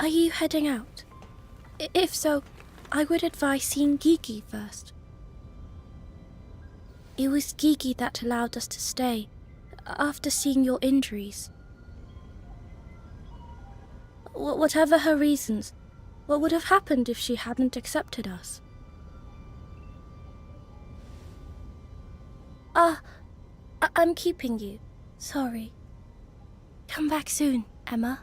Are you heading out? If so, I would advise seeing Gigi first. It was Gigi that allowed us to stay, after seeing your injuries. Whatever her reasons, what would have happened if she hadn't accepted us? I'm keeping you. Sorry. Come back soon, Emma.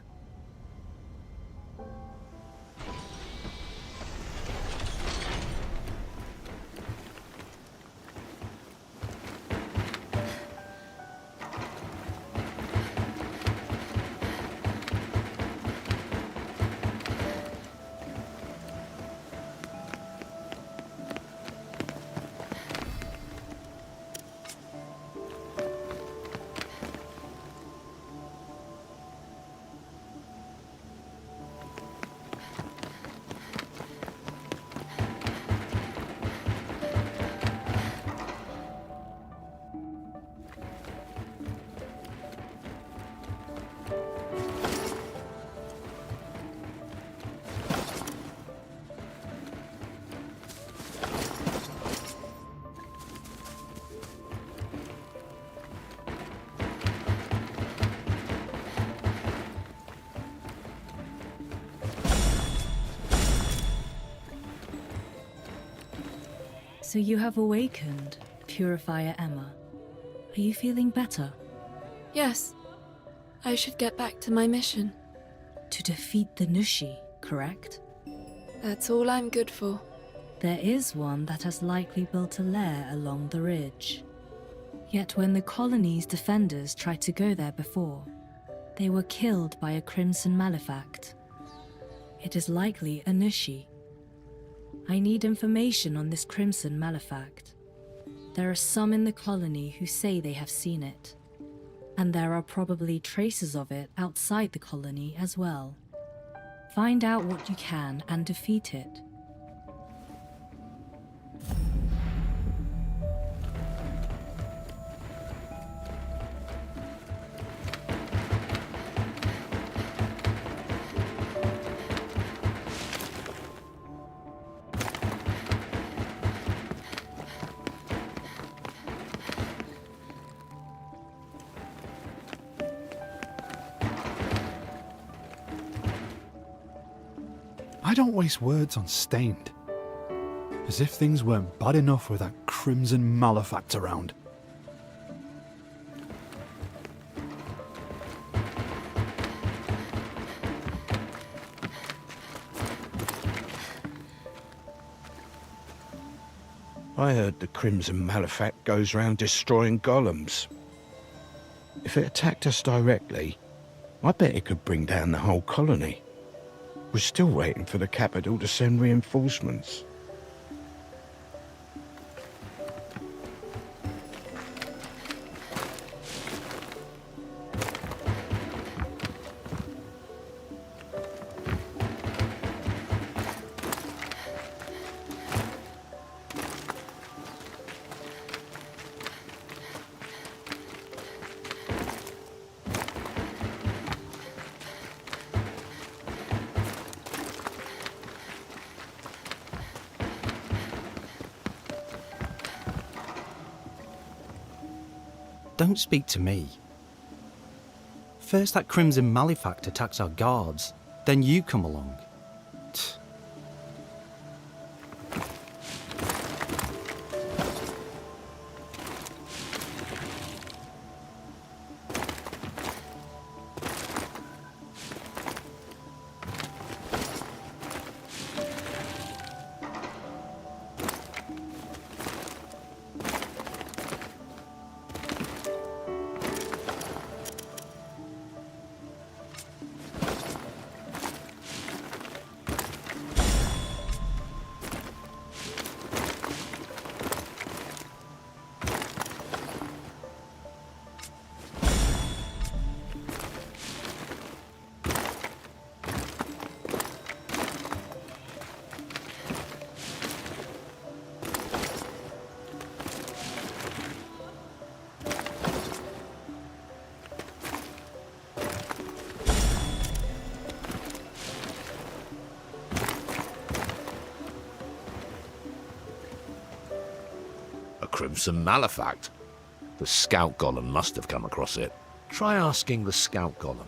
So you have awakened, Purifier Emma. Are you feeling better? Yes. I should get back to my mission. To defeat the Nushi, correct? That's all I'm good for. There is one that has likely built a lair along the ridge. Yet when the colony's defenders tried to go there before, they were killed by a Crimson Malefact. It is likely a Nushi. I need information on this Crimson Malefact. There are some in the colony who say they have seen it, and there are probably traces of it outside the colony as well. Find out what you can and defeat it. I don't waste words on Stained. As if things weren't bad enough with that Crimson Malefact around. I heard the Crimson Malefact goes round destroying golems. If it attacked us directly, I bet it could bring down the whole colony. We're still waiting for the capital to send reinforcements. Don't speak to me. First that Crimson Malefact attacks our guards, then you come along. Tch. A Crimson Malefact? The Scout Golem must have come across it. Try asking the Scout Golem.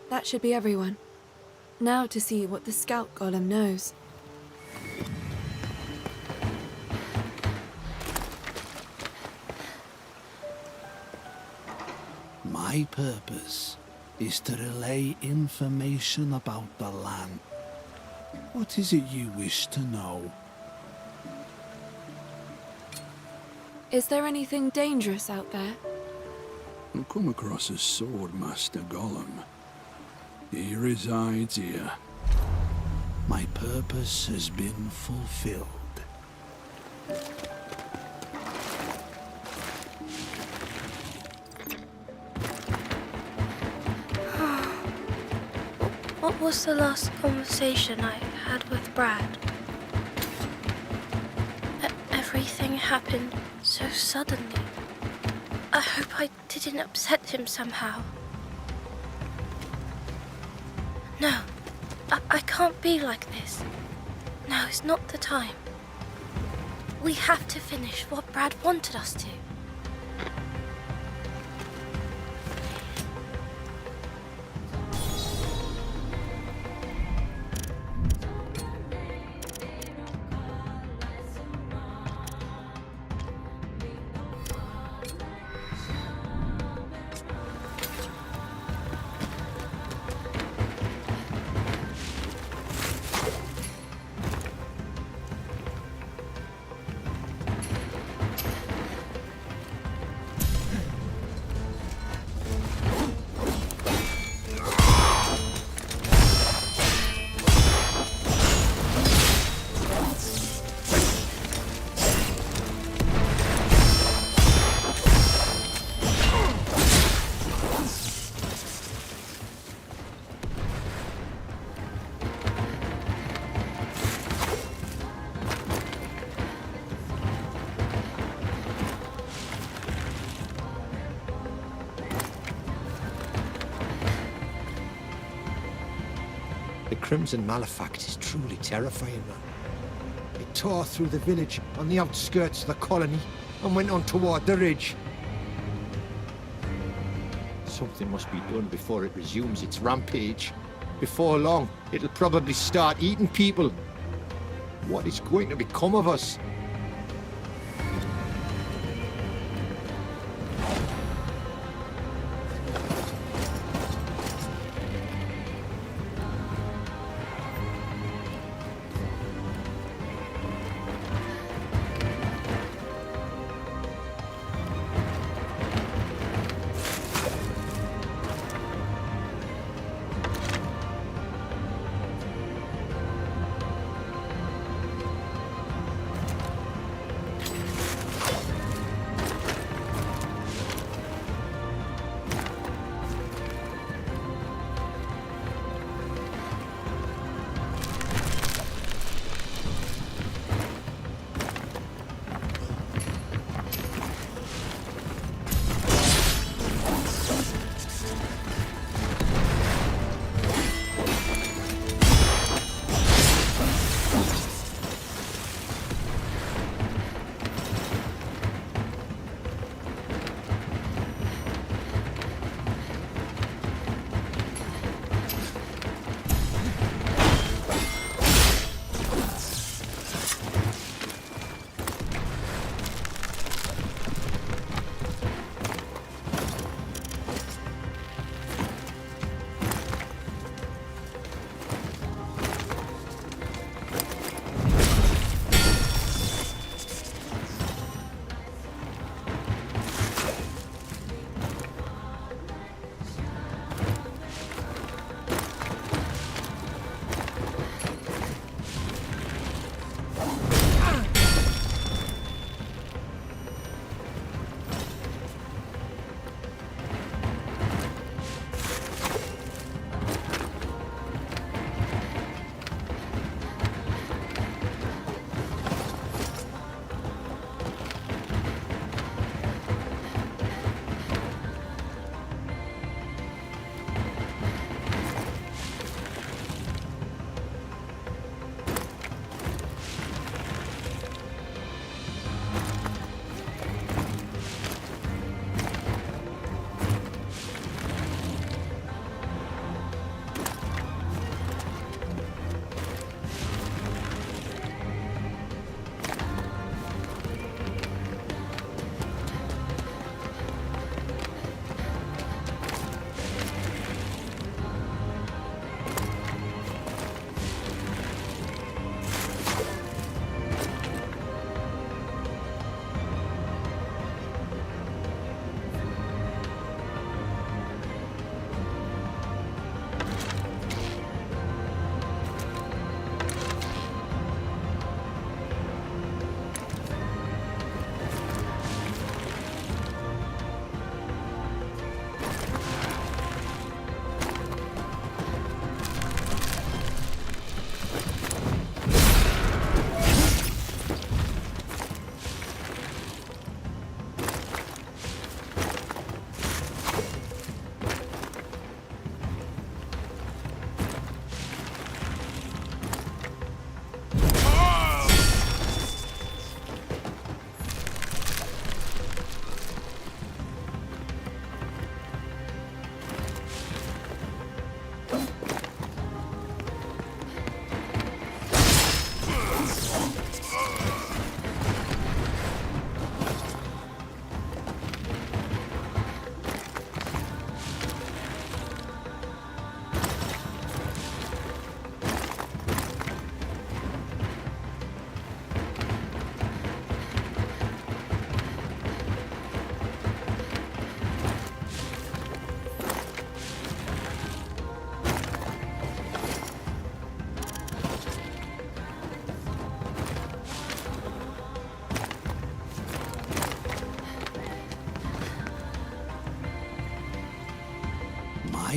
That should be everyone. Now to see what the Scout Golem knows. My purpose is to relay information about the land. What is it you wish to know? Is there anything dangerous out there? I've come across a Swordmaster Golem. He resides here. My purpose has been fulfilled. What was the last conversation I had with Brad? Everything happened so suddenly. I hope I didn't upset him somehow. No, I can't be like this. Now is not the time. We have to finish what Brad wanted us to. The Crimson Malefact is truly terrifying, man. It tore through the village on the outskirts of the colony and went on toward the ridge. Something must be done before it resumes its rampage. Before long, it'll probably start eating people. What is going to become of us?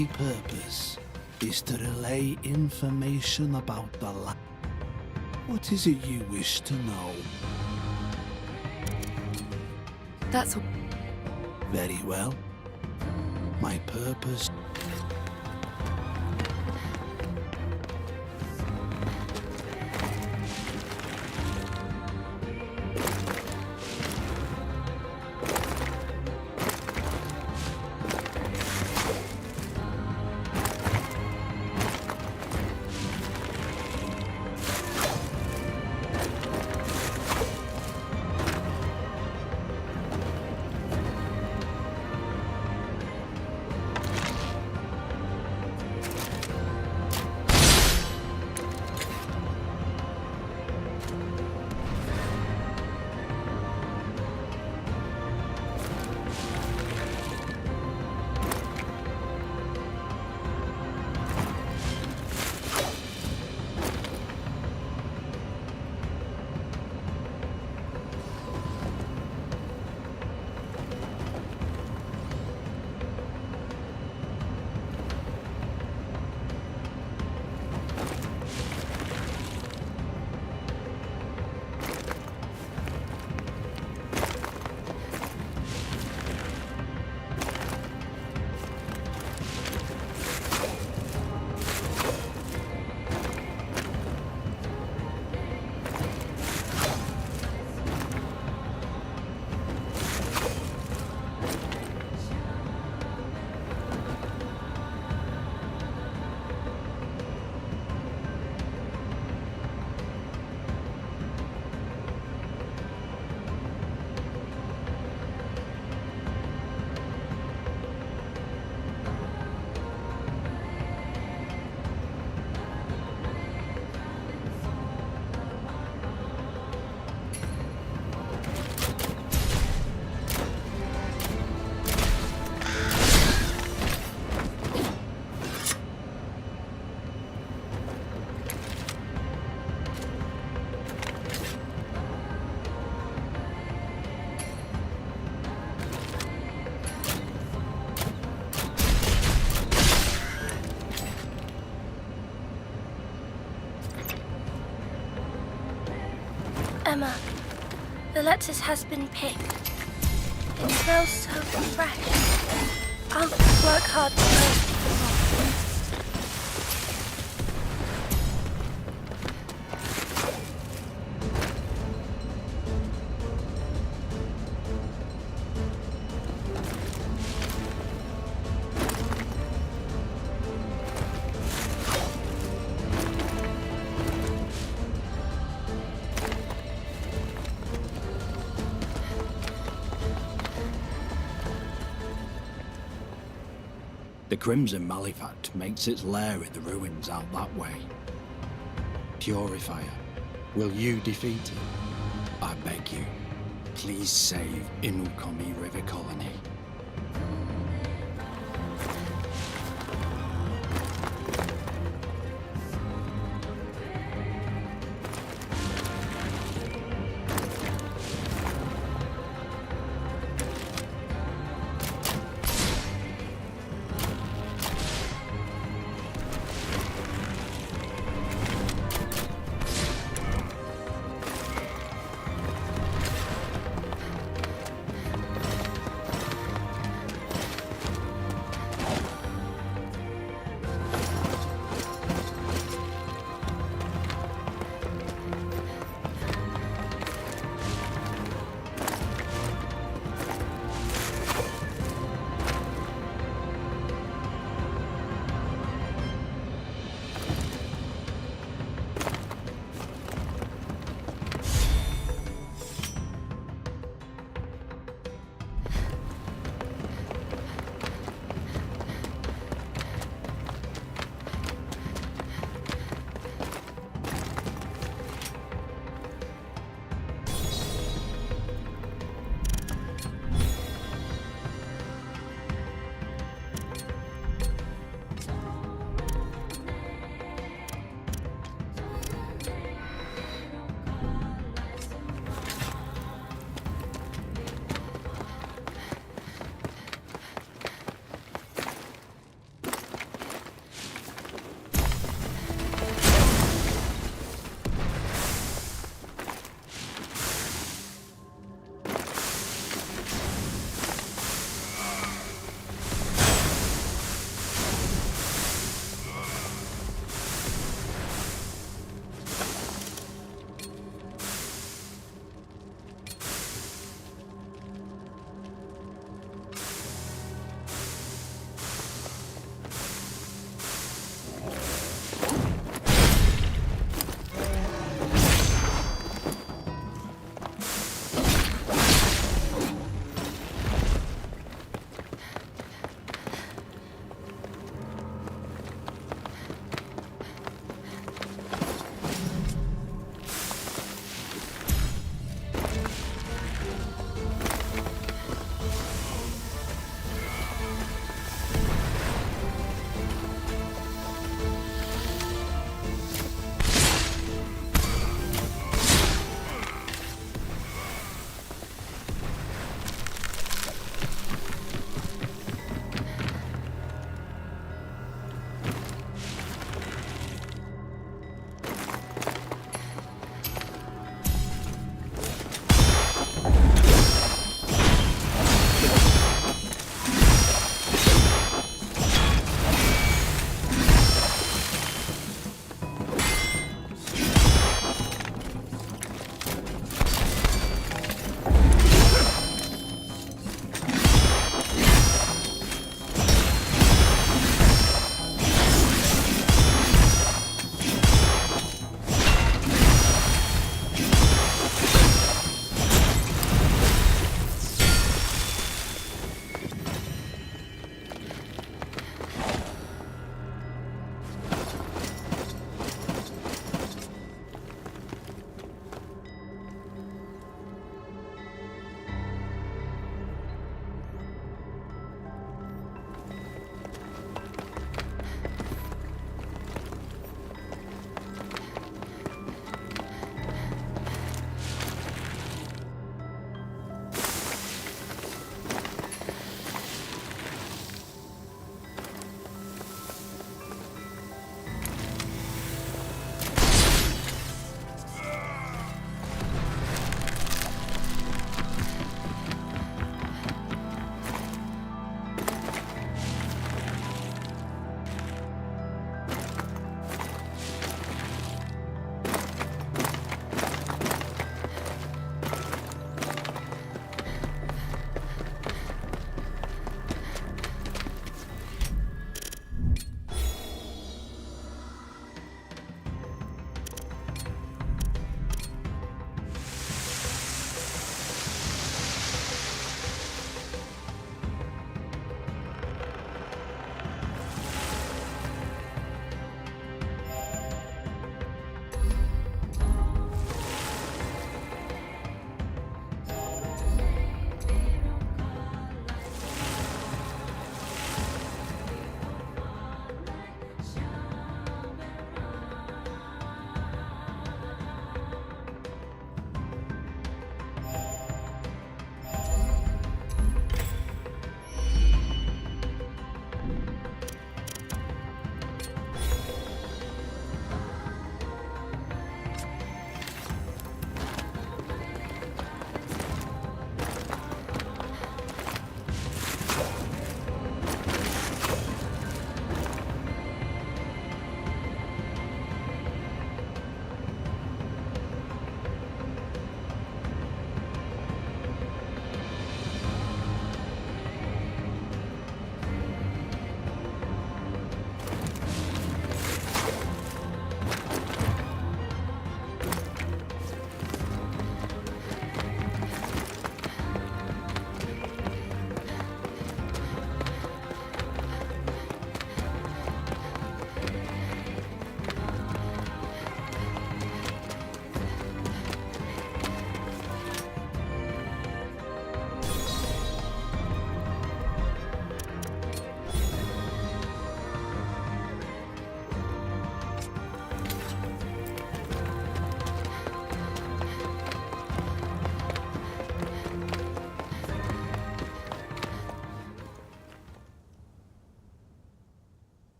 My purpose is to relay information about the land. What is it you wish to know? That's all. Very well. My purpose... Emma, the lettuce has been picked. It smells so fresh. I'll work hard to roast it. The Crimson Malefact makes its lair in the ruins out that way. Purifier, will you defeat it? I beg you, please save Inukami River Colony.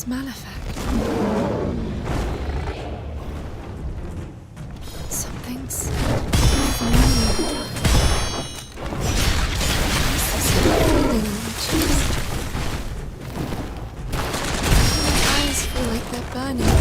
Crimson Malefact. Something's familiar. This feeling in my chest. My eyes feel like they're burning.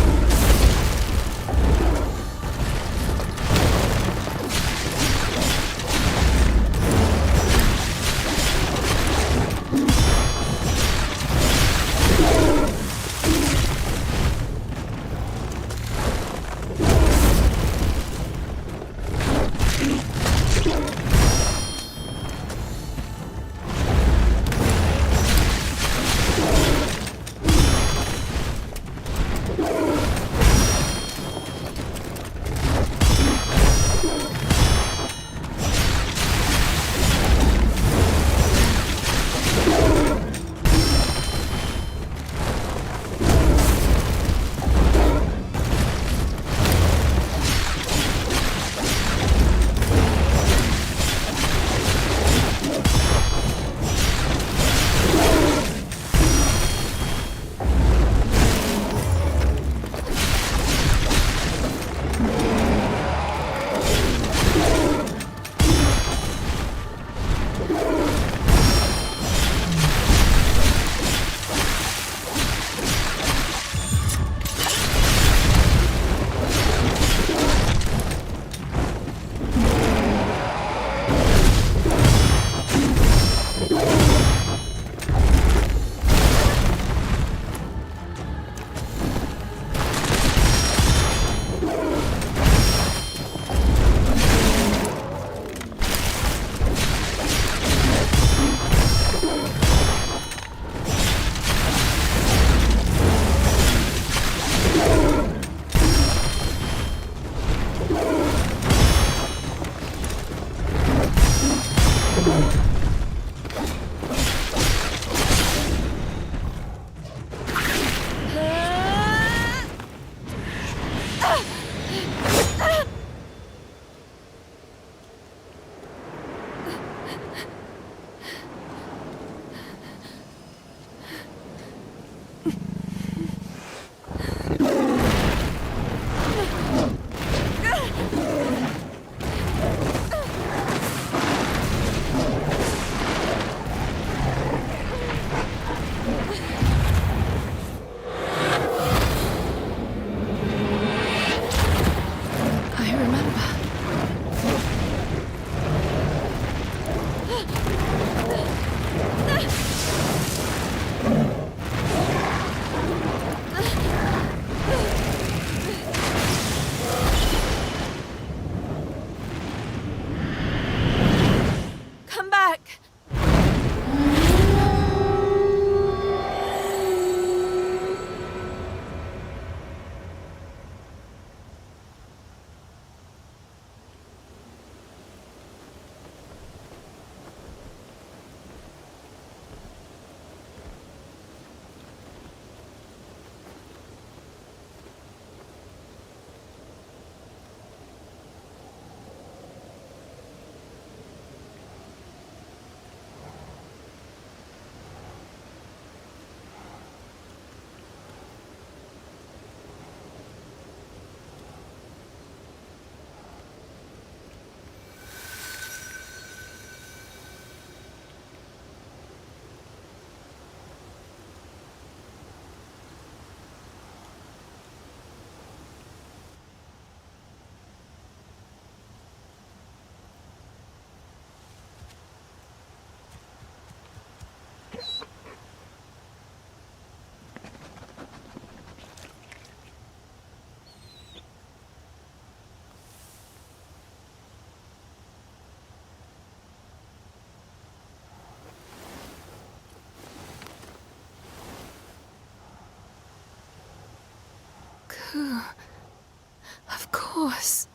Of course.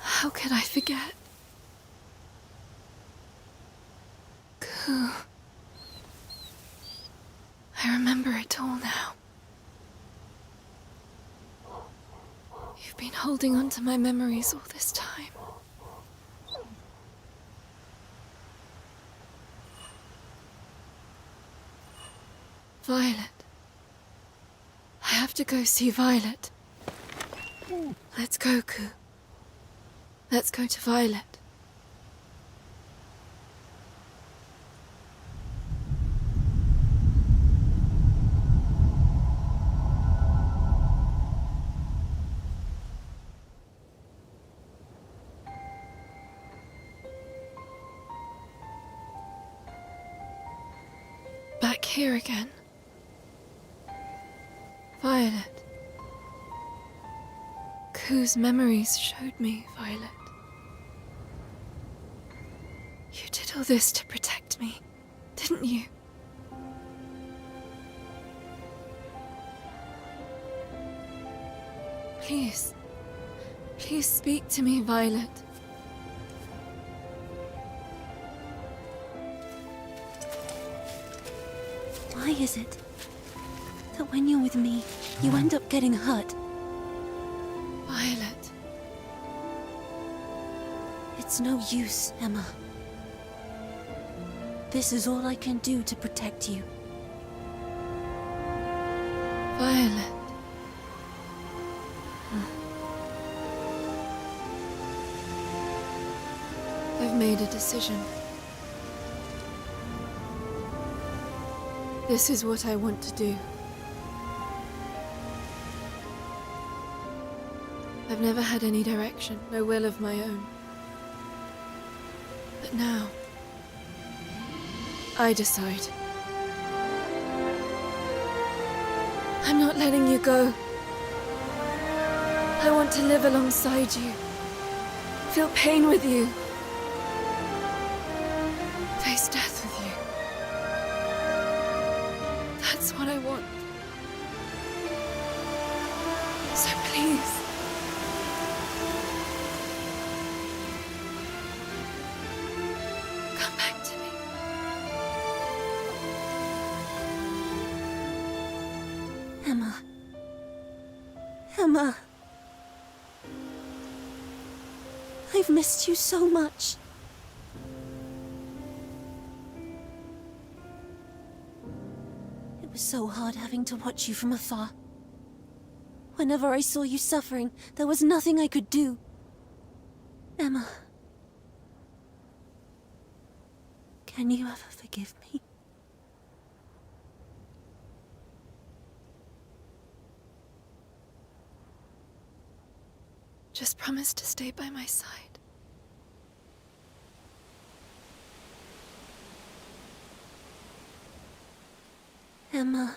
How could I forget? Ku. I remember it all now. You've been holding on to my memories all this time. Violet. I have to go see Violet. Let's go, Ku. Let's go to Violet. Back here again. Violet. Ku's memories showed me, Violet. You did all this to protect me, didn't you? Please. Please speak to me, Violet. Why is it that when you're with me, you end up getting hurt? Violet. It's no use, Emma. This is all I can do to protect you. Violet. I've made a decision. This is what I want to do. I've never had any direction, no will of my own. But now, I decide. I'm not letting you go. I want to live alongside you. Feel pain with you. Face death with you. That's what I want. So please. Come back to me. Emma. Emma. I've missed you so much. It was so hard having to watch you from afar. Whenever I saw you suffering, there was nothing I could do. Emma. Can you ever forgive me? Just promise to stay by my side. Emma.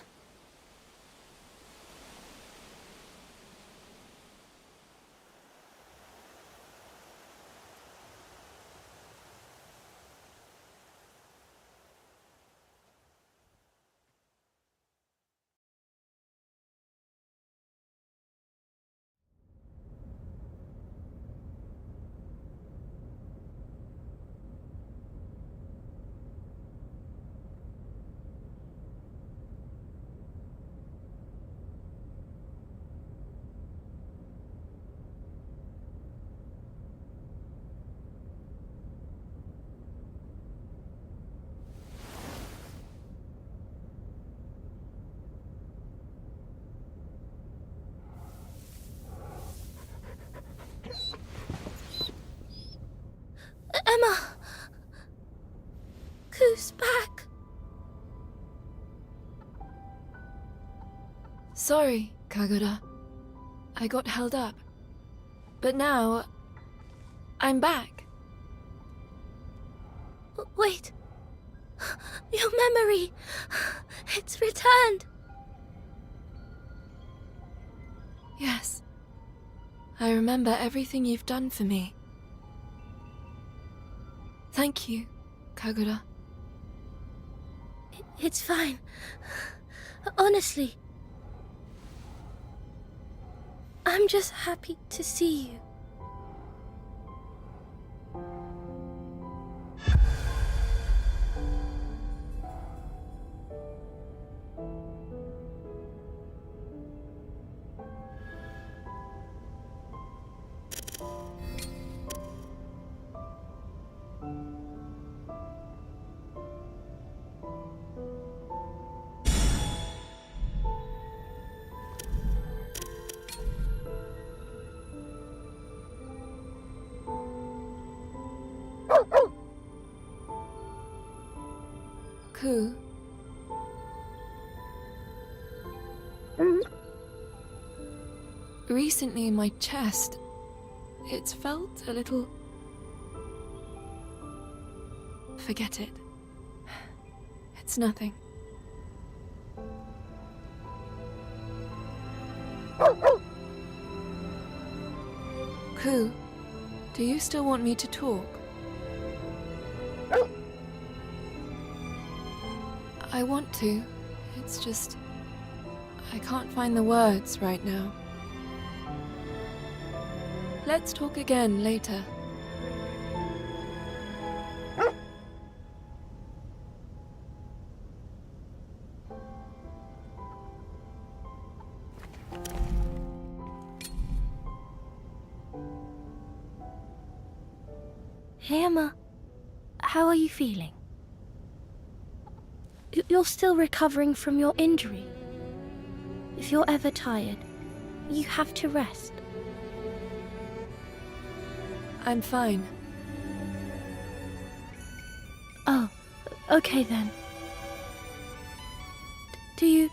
Emma! Ku's back. Sorry, Kagura. I got held up. But now, I'm back. Wait. Your memory. It's returned. Yes. I remember everything you've done for me. Thank you, Kagura. It's fine. Honestly. I'm just happy to see you. Who? Recently, my chest. It's felt a little. Forget it. It's nothing. Ku, do you still want me to talk? I want to. It's just. I can't find the words right now. Let's talk again later. Hey Emma, how are you feeling? You're still recovering from your injury. If you're ever tired, you have to rest. I'm fine. Oh, okay then. Do you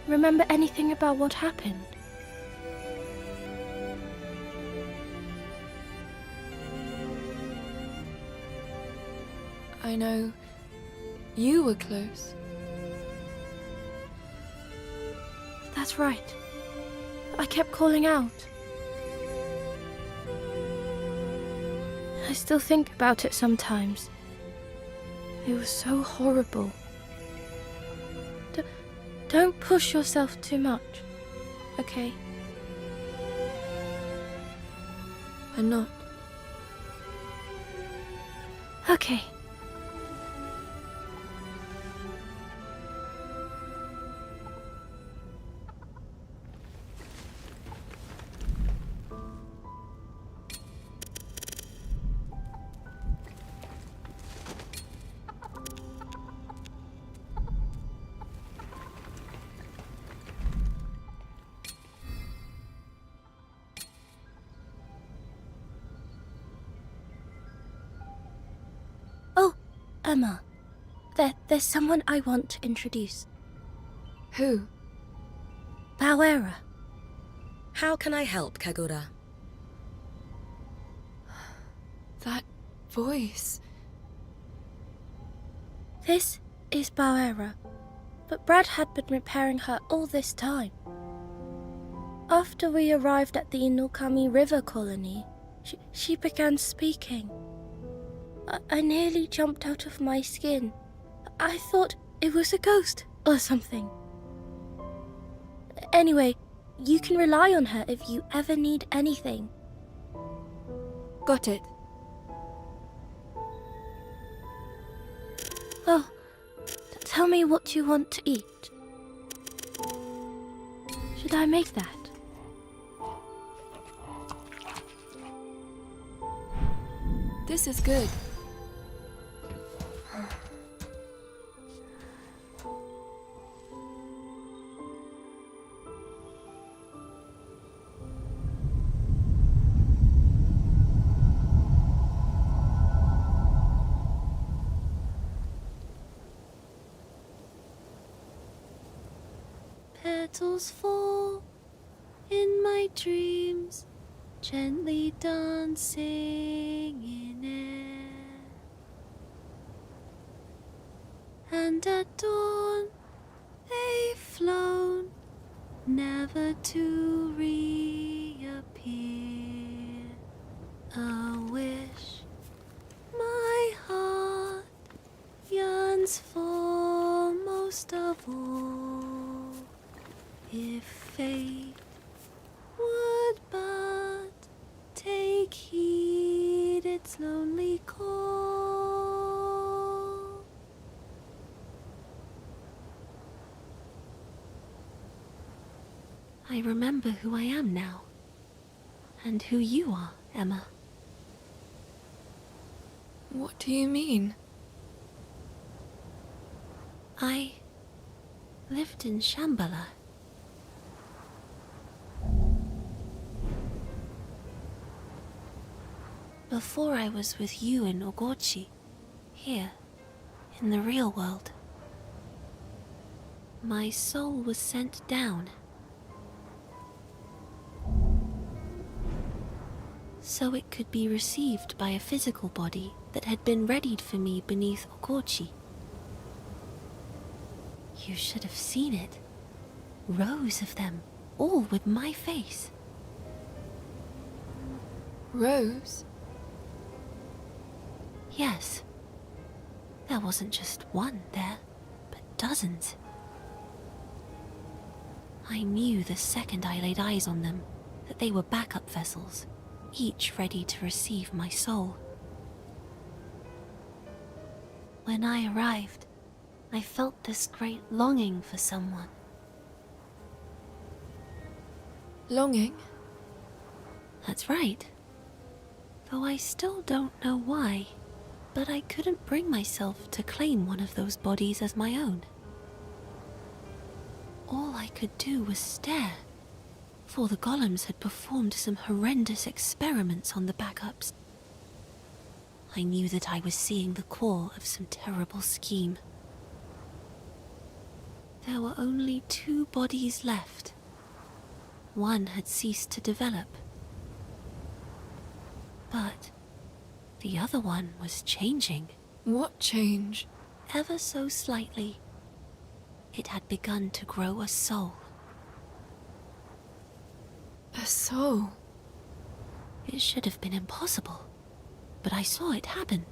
remember anything about what happened? I know you were close. That's right. I kept calling out. I still think about it sometimes. It was so horrible. Don't push yourself too much, okay? I'm not. Okay. Emma, there's someone I want to introduce. Who? Bauera. How can I help, Kagura? That voice. This is Bauera, but Brad had been repairing her all this time. After we arrived at the Inukami River colony, she began speaking. I nearly jumped out of my skin. I thought it was a ghost or something. Anyway, you can rely on her if you ever need anything. Got it. Oh, tell me what you want to eat. Should I make that? This is good. Petals fall in my dreams, gently dancing in air. And at dawn they've flown, never to reappear. A wish my heart yearns for most of all. If fate would but take heed its lonely call. I remember who I am now, and who you are, Emma. What do you mean? I lived in Shambhala. Before I was with you in Ogochi, here, In the real world, my soul was sent down so it could be received by a physical body that had been readied for me beneath Okochi. You should have seen it. Rows of them, all with my face. Rose? Yes. There wasn't just one there, but dozens. I knew the second I laid eyes on them that they were backup vessels, each ready to receive my soul. When I arrived, I felt this great longing for someone. Longing? That's right. Though I still don't know why, but I couldn't bring myself to claim one of those bodies as my own. All I could do was stare, for the golems had performed some horrendous experiments on the backups. I knew that I was seeing the core of some terrible scheme. There were only 2 bodies left. One had ceased to develop, but the other one was changing. What change? Ever so slightly. It had begun to grow a soul. A soul? It should have been impossible, but I saw it happen.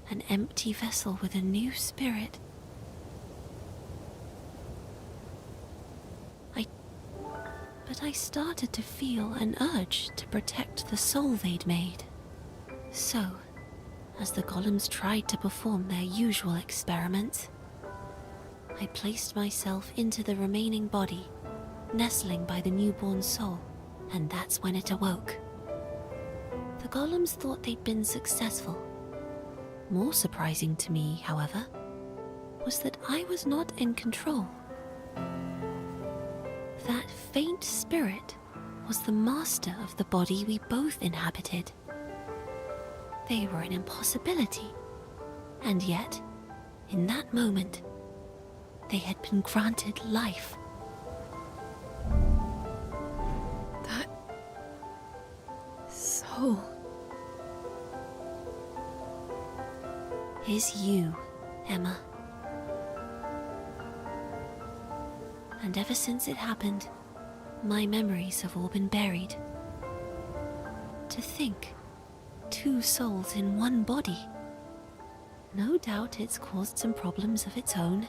An empty vessel with a new spirit. But I started to feel an urge to protect the soul they'd made. So, as the golems tried to perform their usual experiments, I placed myself into the remaining body, nestling by the newborn soul, and that's when it awoke. The golems thought they'd been successful. More surprising to me, however, was that I was not in control. That faint spirit was the master of the body we both inhabited. They were an impossibility, and yet, in that moment, they had been granted life. That soul is you, Emma. And ever since it happened, my memories have all been buried. To think, 2 souls in one body. No doubt it's caused some problems of its own.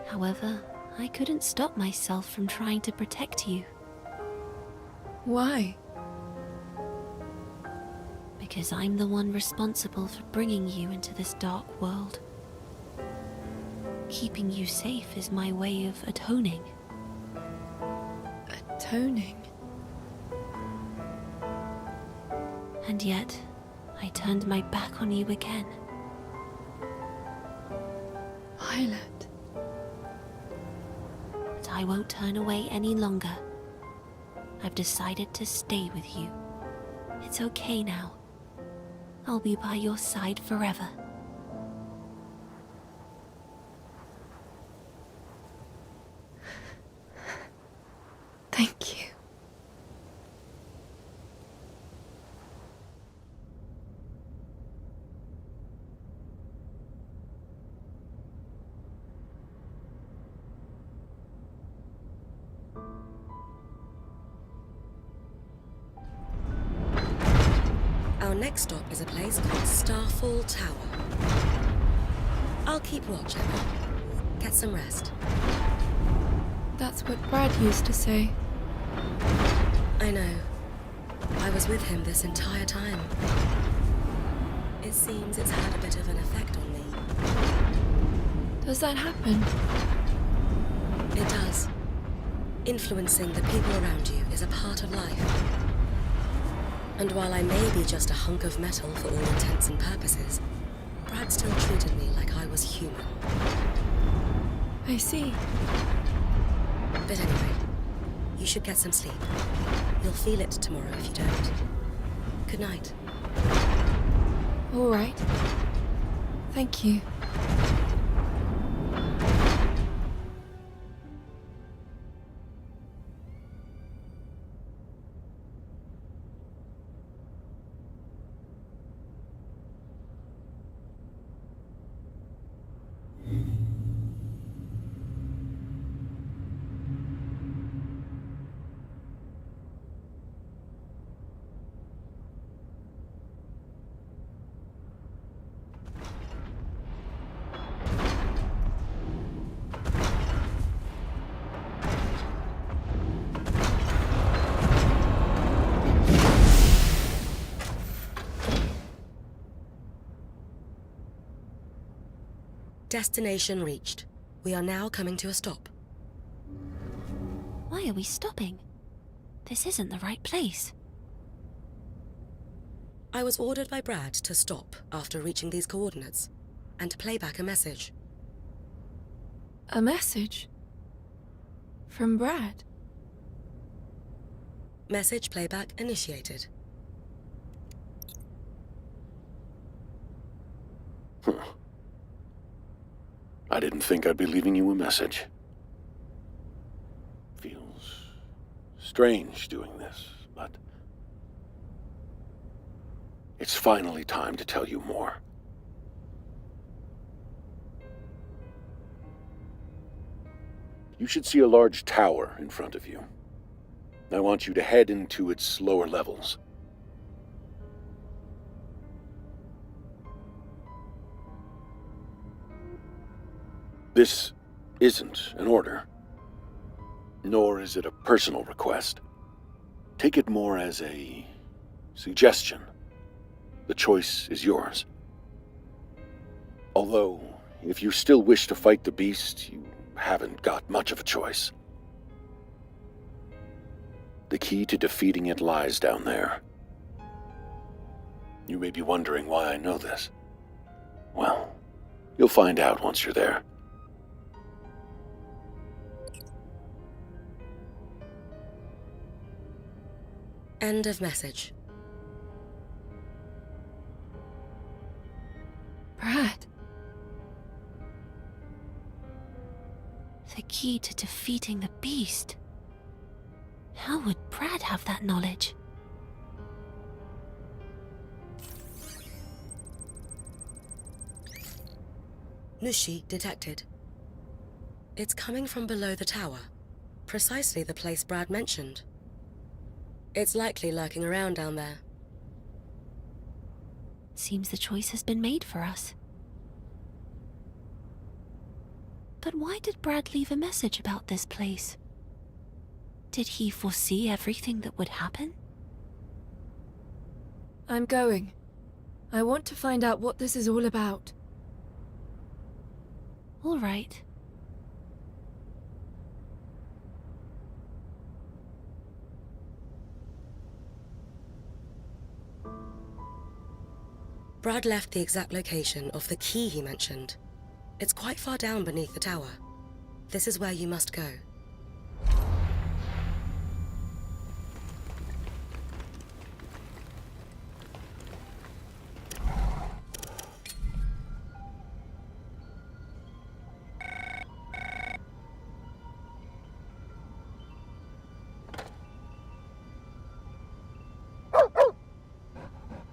However, I couldn't stop myself from trying to protect you. Why? Because I'm the one responsible for bringing you into this dark world. Keeping you safe is my way of atoning. Atoning? And yet, I turned my back on you again. Violet. But I won't turn away any longer. I've decided to stay with you. It's okay now. I'll be by your side forever. Thank you. Our next stop is a place called Starfall Tower. I'll keep watch, Emma. Get some rest. That's what Brad used to say. I know. I was with him this entire time. It seems it's had a bit of an effect on me. Does that happen? It does. Influencing the people around you is a part of life. And while I may be just a hunk of metal for all intents and purposes, Brad still treated me like I was human. I see. But anyway, you should get some sleep. You'll feel it tomorrow if you don't. Good night. All right. Thank you. Destination reached. We are now coming to a stop. Why are we stopping? This isn't the right place. I was ordered by Brad to stop after reaching these coordinates, and to play back a message. A message? From Brad? Message playback initiated. I didn't think I'd be leaving you a message. Feels strange doing this, but it's finally time to tell you more. You should see a large tower in front of you. I want you to head into its lower levels. This isn't an order, nor is it a personal request. Take it more as a suggestion. The choice is yours. Although, if you still wish to fight the beast, you haven't got much of a choice. The key to defeating it lies down there. You may be wondering why I know this. Well, you'll find out once you're there. End of message. Brad. The key to defeating the beast. How would Brad have that knowledge? Nushi detected. It's coming from below the tower, precisely the place Brad mentioned. It's likely lurking around down there. Seems the choice has been made for us. But why did Brad leave a message about this place? Did he foresee everything that would happen? I'm going. I want to find out what this is all about. All right. Brad left the exact location of the key he mentioned. It's quite far down beneath the tower. This is where you must go.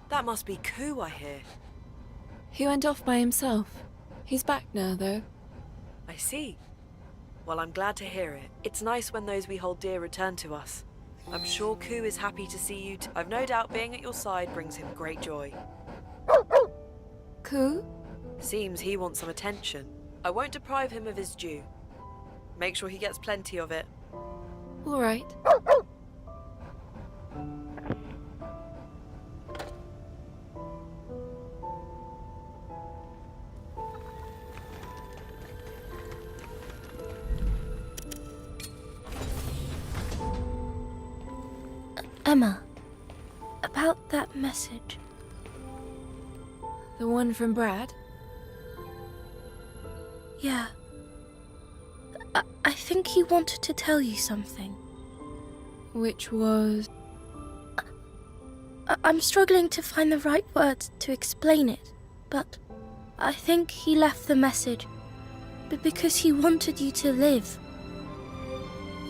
That must be Ku, I hear. He went off by himself. He's back now, though. I see. Well, I'm glad to hear it. It's nice when those we hold dear return to us. I'm sure Ku is happy to see you too. I've no doubt being at your side brings him great joy. Ku? Seems he wants some attention. I won't deprive him of his due. Make sure he gets plenty of it. All right. Emma, about that message. The one from Brad? Yeah. I think he wanted to tell you something. Which was... I'm struggling to find the right words to explain it, but I think he left the message, but because he wanted you to live.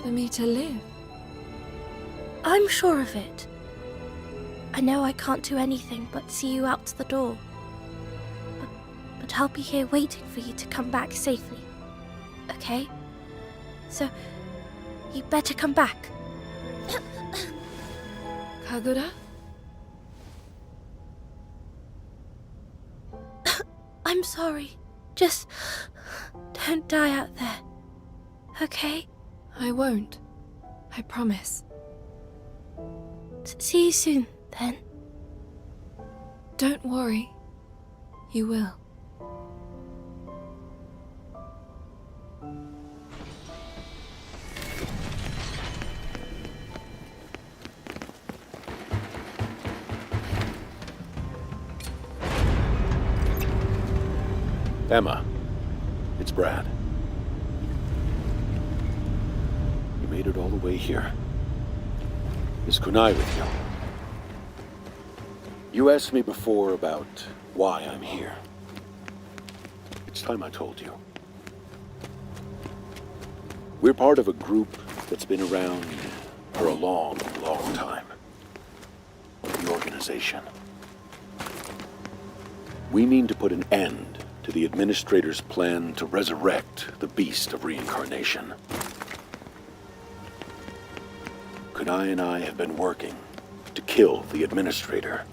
For me to live? I'm sure of it. I know I can't do anything but see you out the door. But I'll be here waiting for you to come back safely. Okay? So, you better come back. Kagura? I'm sorry. Just don't die out there. Okay? I won't. I promise. See you soon, then. Don't worry. You will. Emma, it's Brad. You made it all the way here. Is Kunai with you? You asked me before about why I'm here. It's time I told you. We're part of a group that's been around for a long, long time. The organization. We mean to put an end to the Administrator's plan to resurrect the beast of reincarnation. Kunai and I have been working to kill the Administrator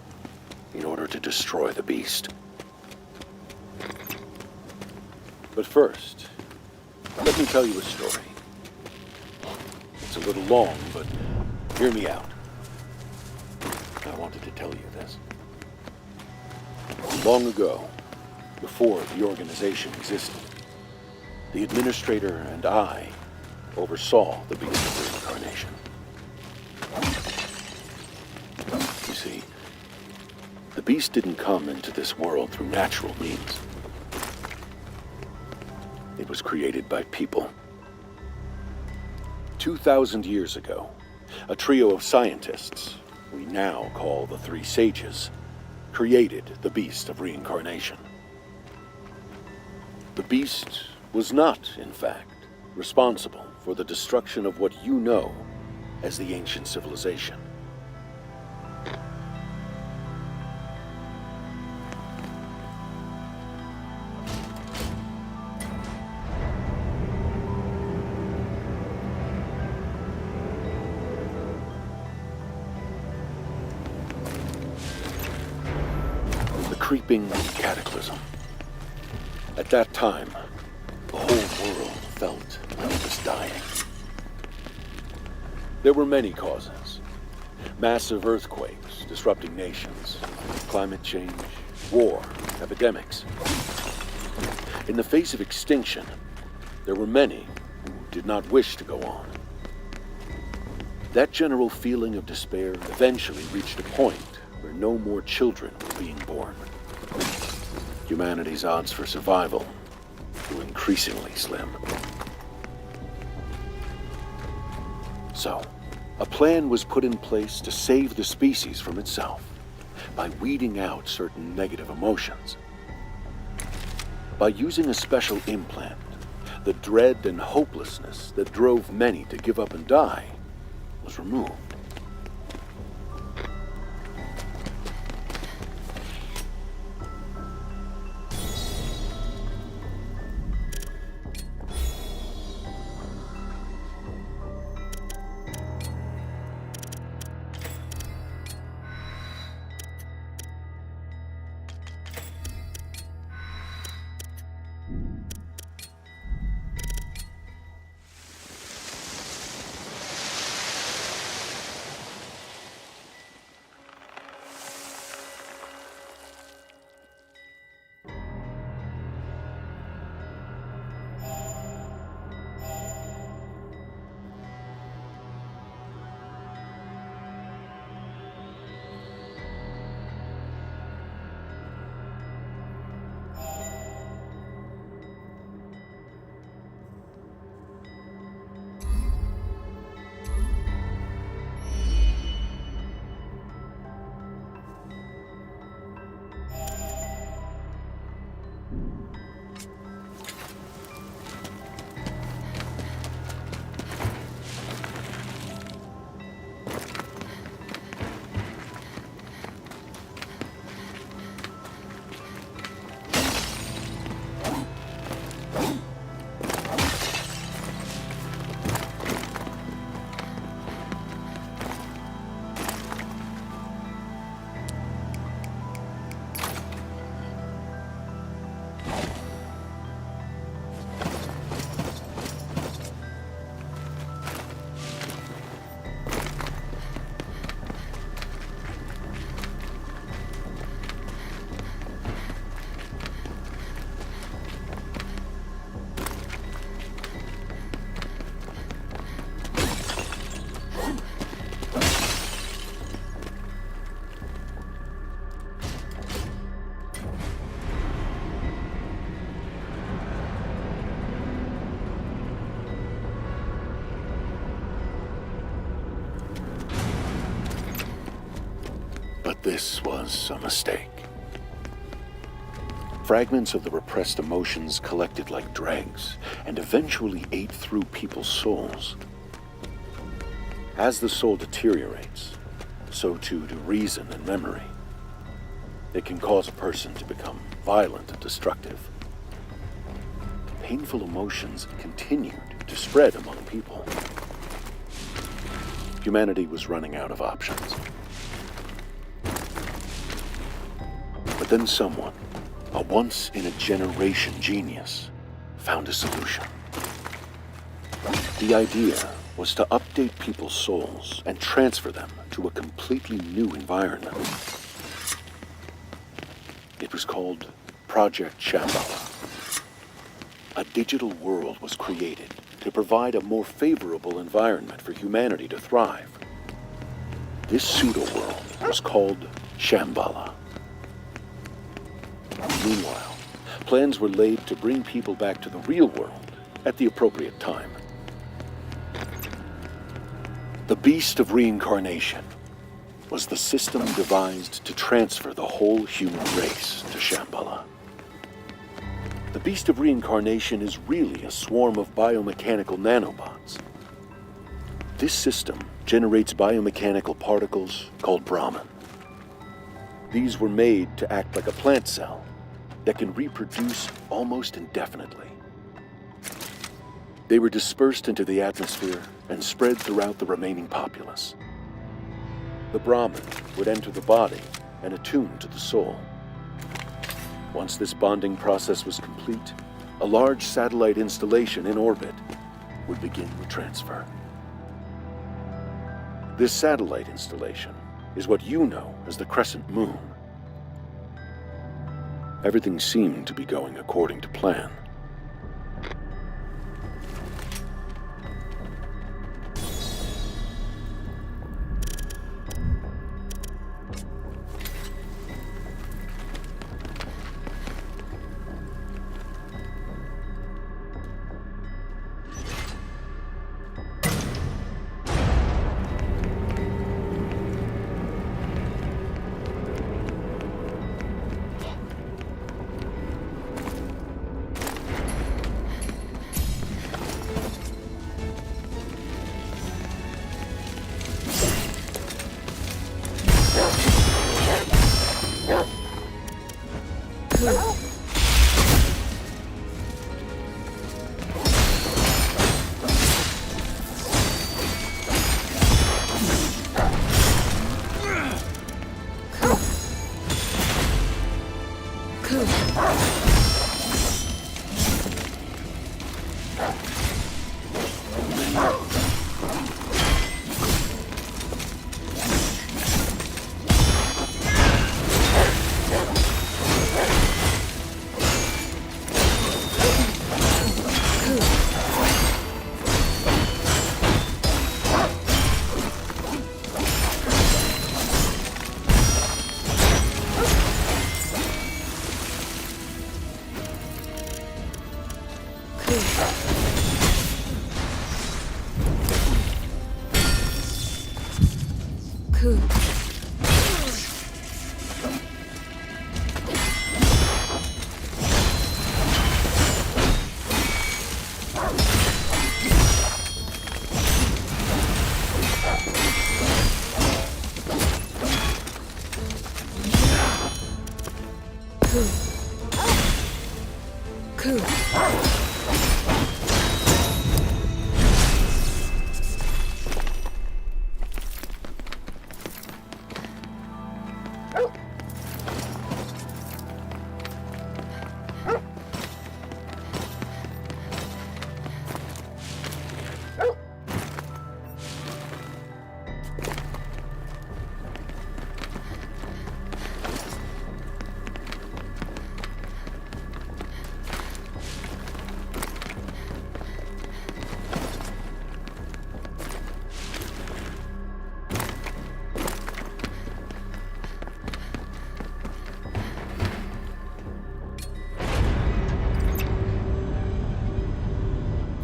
in order to destroy the beast. But first, let me tell you a story. It's a little long, but hear me out. I wanted to tell you this. Long ago, before the organization existed, the Administrator and I oversaw the beast of reincarnation. You see, the beast didn't come into this world through natural means. It was created by people. 2,000 years ago, a trio of scientists, we now call the Three Sages, created the beast of reincarnation. The beast was not, in fact, responsible for the destruction of what you know as the ancient civilization. The creeping cataclysm. At that time, the whole world felt like it was dying. There were many causes. Massive earthquakes disrupting nations, climate change, war, epidemics. In the face of extinction, there were many who did not wish to go on. That general feeling of despair eventually reached a point where no more children were being born. Humanity's odds for survival grew increasingly slim. So, a plan was put in place to save the species from itself by weeding out certain negative emotions. By using a special implant, the dread and hopelessness that drove many to give up and die was removed. this was a mistake. Fragments of the repressed emotions collected like dregs and eventually ate through people's souls. As the soul deteriorates, so too do reason and memory. It can cause a person to become violent and destructive. Painful emotions continued to spread among people. Humanity was running out of options. But then someone, a once-in-a-generation genius, found a solution. The idea was to update people's souls and transfer them to a completely new environment. It was called Project Shambhala. A digital world was created to provide a more favorable environment for humanity to thrive. This pseudo-world was called Shambhala. Meanwhile, plans were laid to bring people back to the real world at the appropriate time. The Beast of Reincarnation was the system devised to transfer the whole human race to Shambhala. The Beast of Reincarnation is really a swarm of biomechanical nanobots. This system generates biomechanical particles called Brahman. These were made to act like a plant cell that can reproduce almost indefinitely. They were dispersed into the atmosphere and spread throughout the remaining populace. The Brahman would enter the body and attune to the soul. Once this bonding process was complete, a large satellite installation in orbit would begin the transfer. This satellite installation is what you know as the Crescent Moon. Everything seemed to be going according to plan.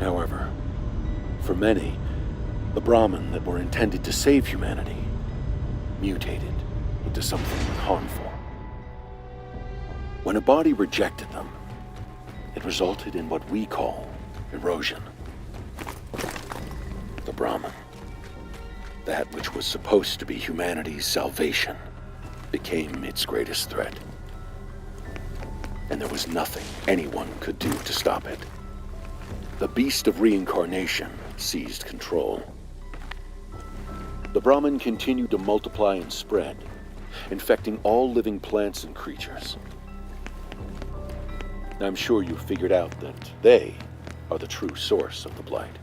However, for many, the Brahman that were intended to save humanity mutated to something harmful. When a body rejected them, it resulted in what we call erosion. The Brahmin, that which was supposed to be humanity's salvation, became its greatest threat. And there was nothing anyone could do to stop it. The beast of reincarnation seized control. The Brahmin continued to multiply and spread, infecting all living plants and creatures. I'm sure you've figured out that they are the true source of the blight.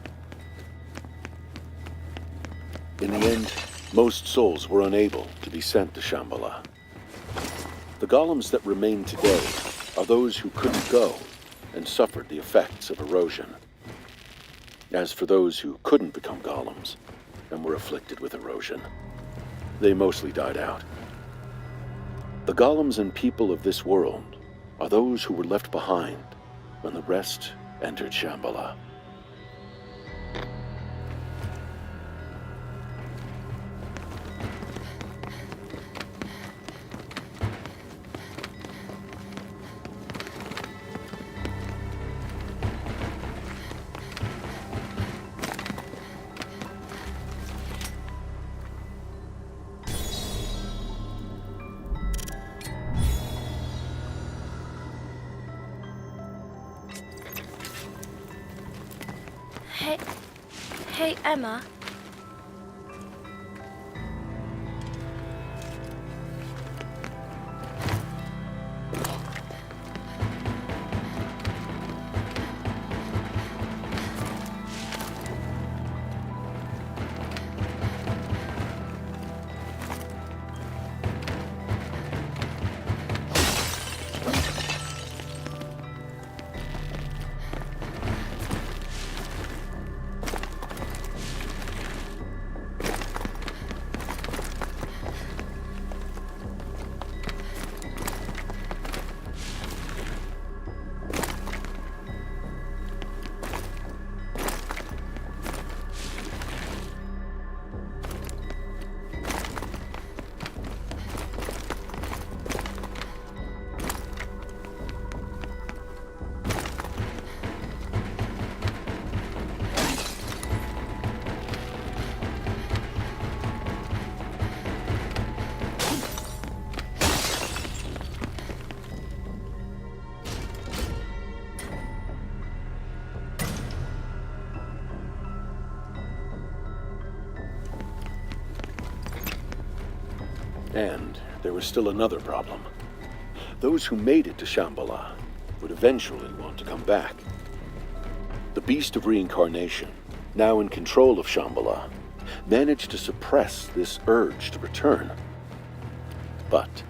In the end, most souls were unable to be sent to Shambhala. The golems that remain today are those who couldn't go and suffered the effects of erosion. As for those who couldn't become golems and were afflicted with erosion, they mostly died out. The golems and people of this world are those who were left behind when the rest entered Shambhala. Hey, Emma. And there was still another problem. Those who made it to Shambhala would eventually want to come back. The beast of reincarnation, now in control of Shambhala, managed to suppress this urge to return. But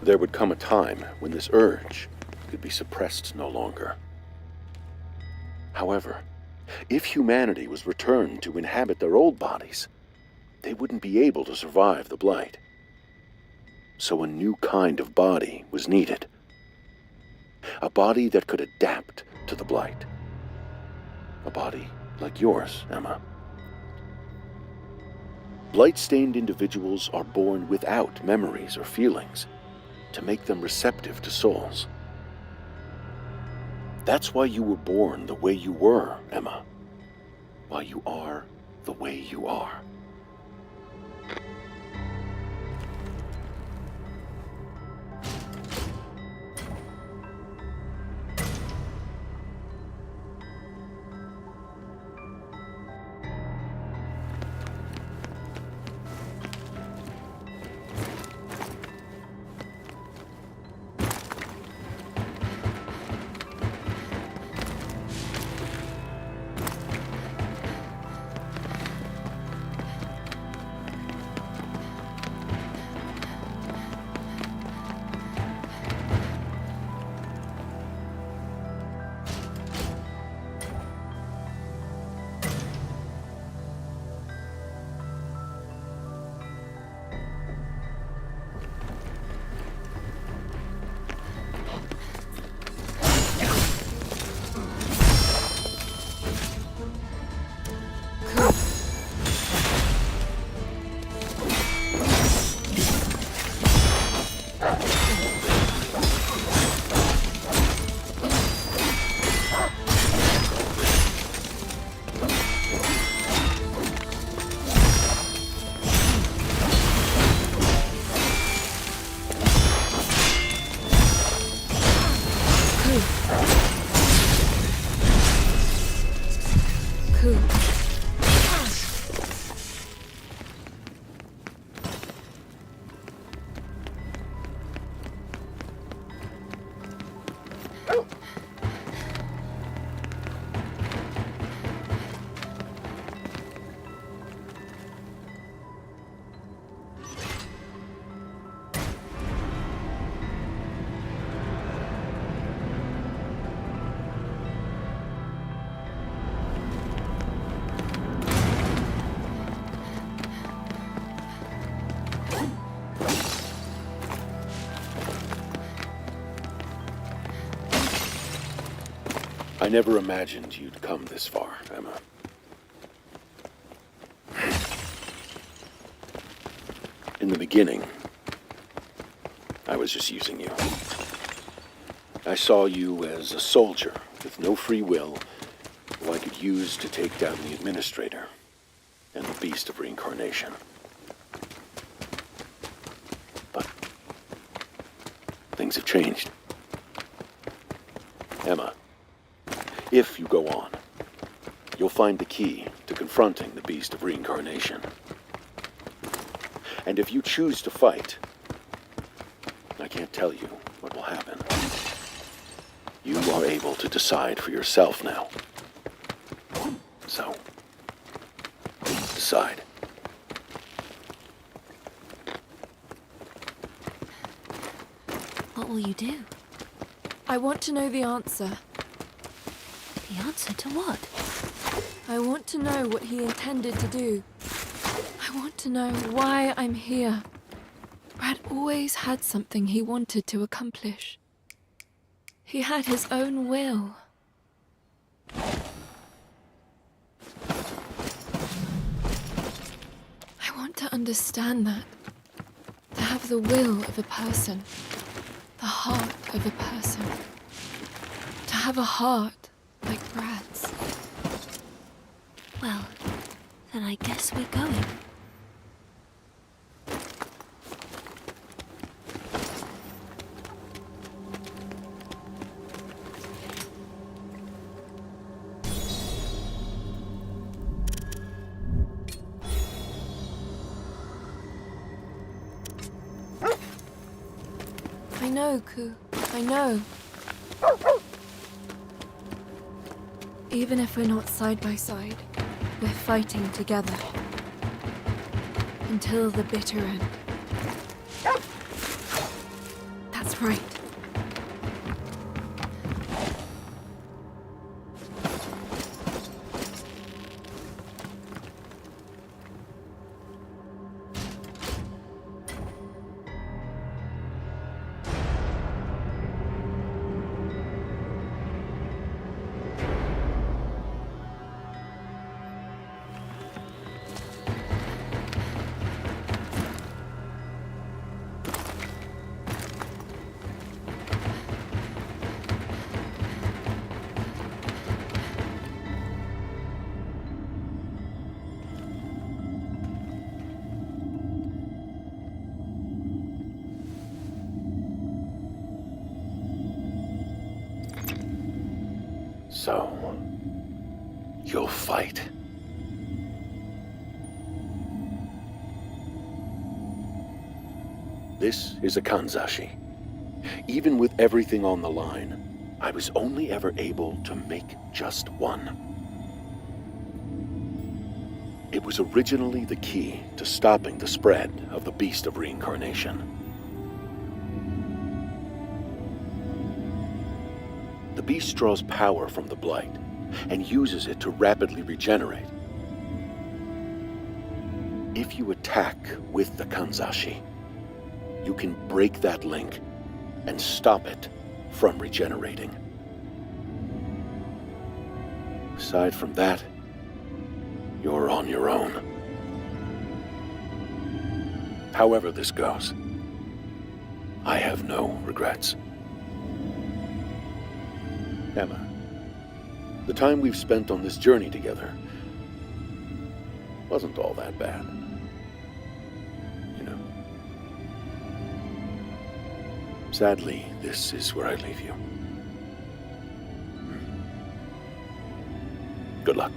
there would come a time when this urge could be suppressed no longer. However, if humanity was returned to inhabit their old bodies, they wouldn't be able to survive the blight. So a new kind of body was needed. A body that could adapt to the blight. A body like yours, Emma. Blight-stained individuals are born without memories or feelings to make them receptive to souls. That's why you were born the way you were, Emma. Why you are the way you are. I never imagined you'd come this far, Emma. In the beginning, I was just using you. I saw you as a soldier with no free will who I could use to take down the Administrator and the Beast of Reincarnation. But things have changed. Emma, if you go on, you'll find the key to confronting the Beast of Reincarnation. And if you choose to fight, I can't tell you what will happen. You are able to decide for yourself now. So, decide. What will you do? I want to know the answer. The answer to what? I want to know what he intended to do. I want to know why I'm here. Brad always had something he wanted to accomplish. He had his own will. I want to understand that. To have the will of a person. The heart of a person. To have a heart like Brad's. Well, then I guess we're going. I know, Ku. I know. Even if we're not side by side, we're fighting together. Until the bitter end. That's right. So, you'll fight. This is a Kanzashi. Even with everything on the line, I was only ever able to make just one. It was originally the key to stopping the spread of the Beast of Reincarnation. The beast draws power from the Blight and uses it to rapidly regenerate. If you attack with the Kanzashi, you can break that link and stop it from regenerating. Aside from that, you're on your own. However this goes, I have no regrets. Emma, the time we've spent on this journey together wasn't all that bad. You know. Sadly, this is where I leave you. Good luck.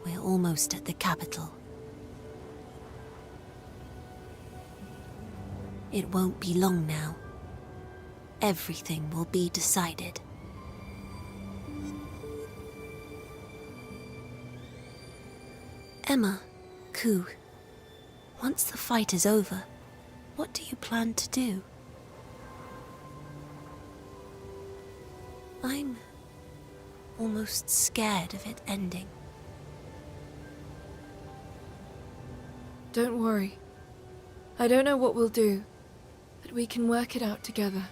We're almost at the capital. It won't be long now. Everything will be decided. Emma, Ku, once the fight is over, what do you plan to do? I'm almost scared of it ending. Don't worry. I don't know what we'll do, but we can work it out together.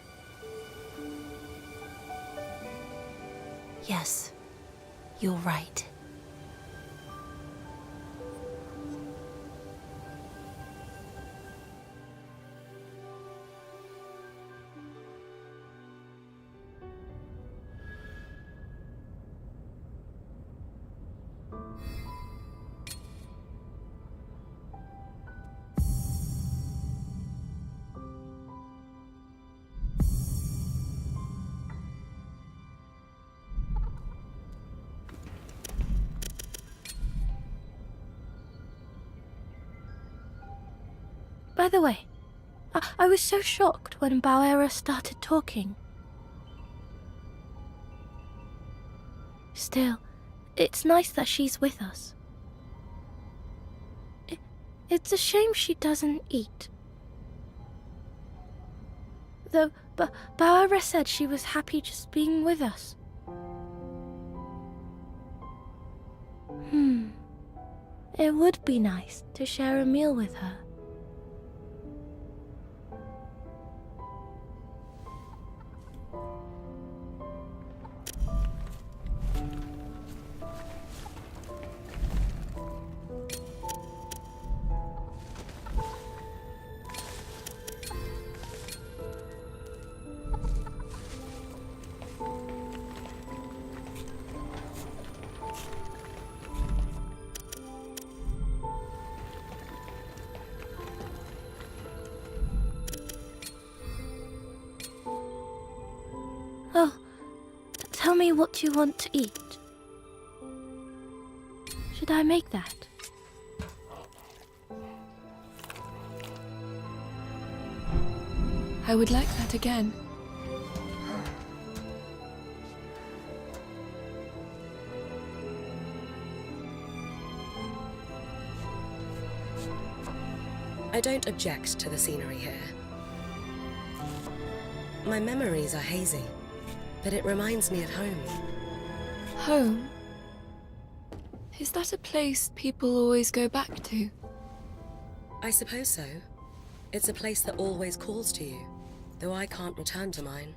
Yes, you're right. By the way, I was so shocked when Bauera started talking. Still, it's nice that she's with us. It's a shame she doesn't eat. Though, Bauera said she was happy just being with us. It would be nice to share a meal with her. Oh, tell me what you want to eat. Should I make that? I would like that again. I don't object to the scenery here. My memories are hazy, but it reminds me of home. Home? Is that a place people always go back to? I suppose so. It's a place that always calls to you, though I can't return to mine.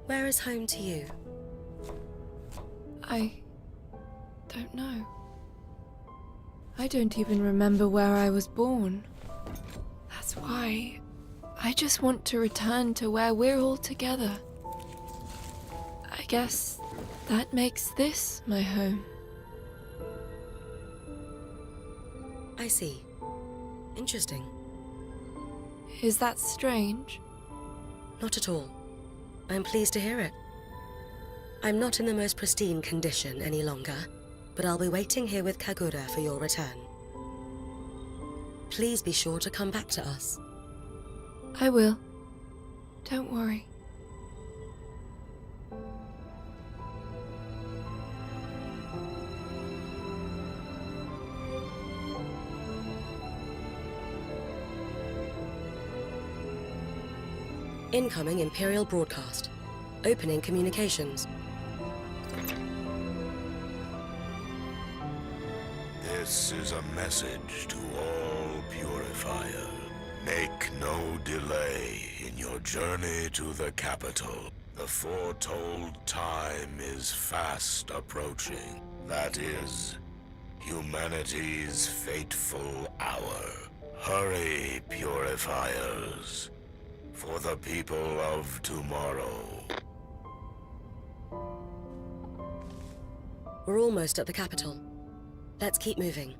Where is home to you? I don't know. I don't even remember where I was born. That's why I just want to return to where we're all together. I guess that makes this my home. I see. Interesting. Is that strange? Not at all. I'm pleased to hear it. I'm not in the most pristine condition any longer, but I'll be waiting here with Kagura for your return. Please be sure to come back to us. I will. Don't worry. Incoming Imperial broadcast. Opening communications. This is a message to all Purifier. Make no delay in your journey to the capital. The foretold time is fast approaching. That is, humanity's fateful hour. Hurry, Purifiers, for the people of tomorrow. We're almost at the capital. Let's keep moving.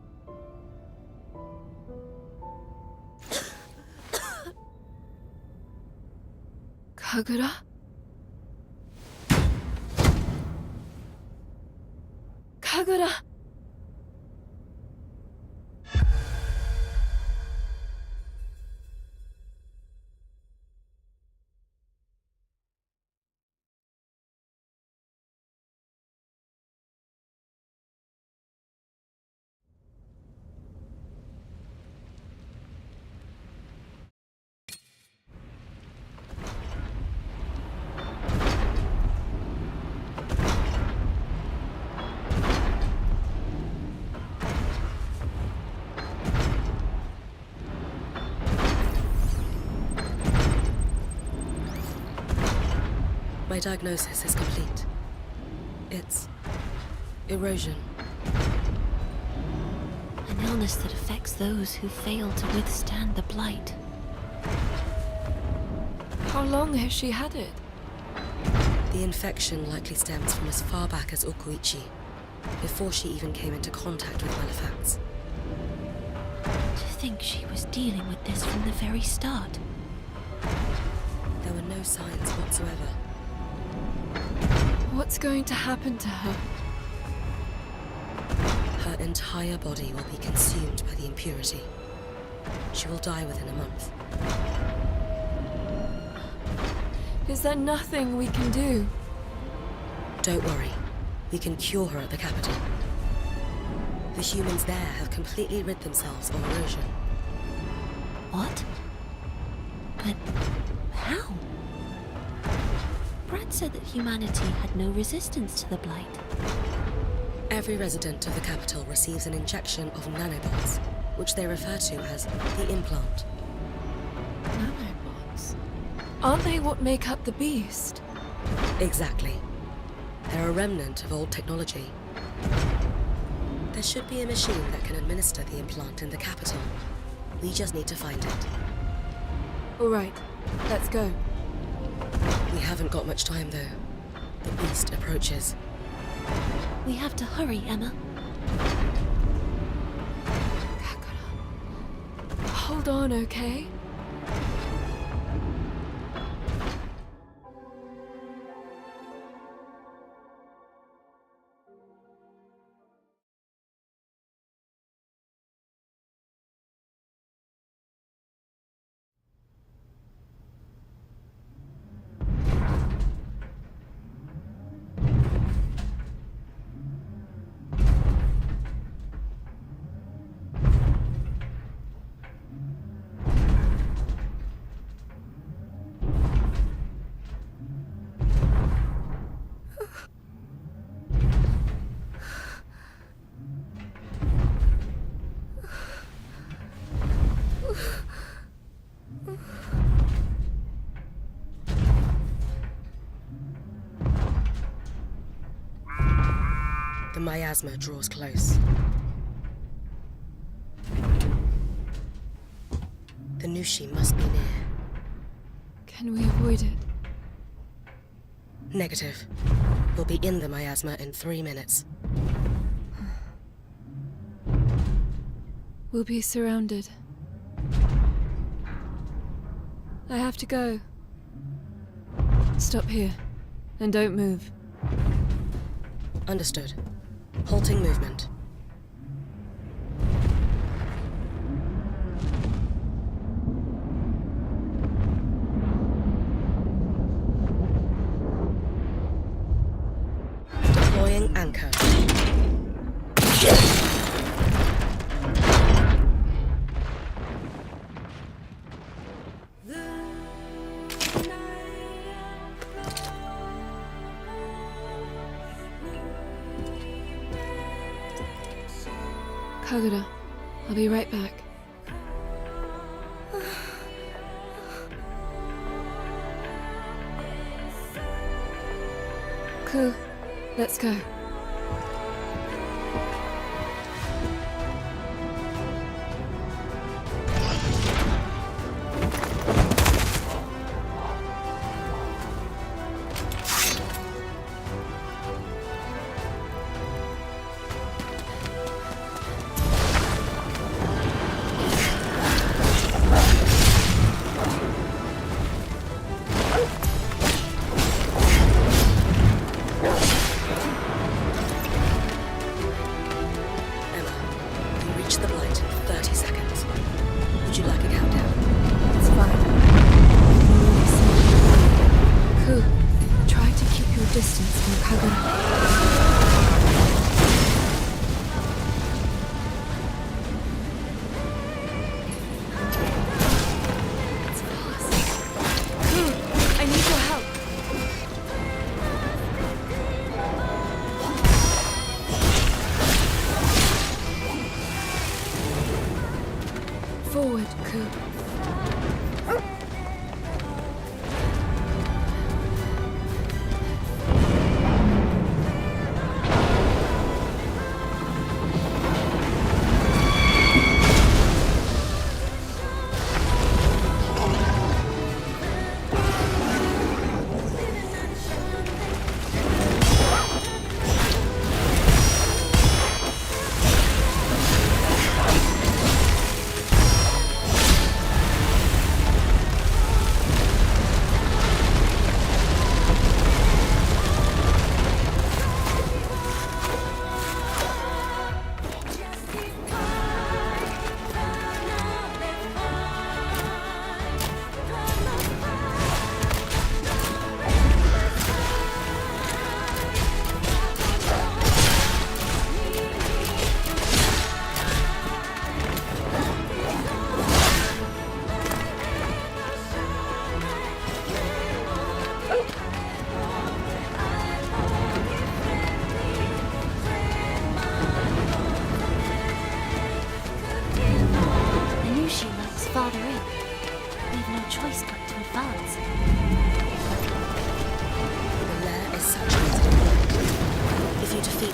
Kagura? Kagura! My diagnosis is complete. It's erosion. An illness that affects those who fail to withstand the blight. How long has she had it? The infection likely stems from as far back as Okuichi, before she even came into contact with Malefacts. To think she was dealing with this from the very start. There were no signs whatsoever. What's going to happen to her? Her entire body will be consumed by the impurity. She will die within a month. Is there nothing we can do? Don't worry. We can cure her at the capital. The humans there have completely rid themselves of erosion. What? But how? Brad said that humanity had no resistance to the blight. Every resident of the capital receives an injection of nanobots, which they refer to as the implant. Nanobots? Aren't they what make up the beast? Exactly. They're a remnant of old technology. There should be a machine that can administer the implant in the capital. We just need to find it. All right, let's go. We haven't got much time, though. The beast approaches. We have to hurry, Emma. Kagura. Hold on, okay? The miasma draws close. The Nushi must be near. Can we avoid it? Negative. We'll be in the miasma in 3 minutes. We'll be surrounded. I have to go. Stop here, and don't move. Understood. Halting movement. Deploying anchor. Kagura, I'll be right back. Ku, let's go. Forward, Ku.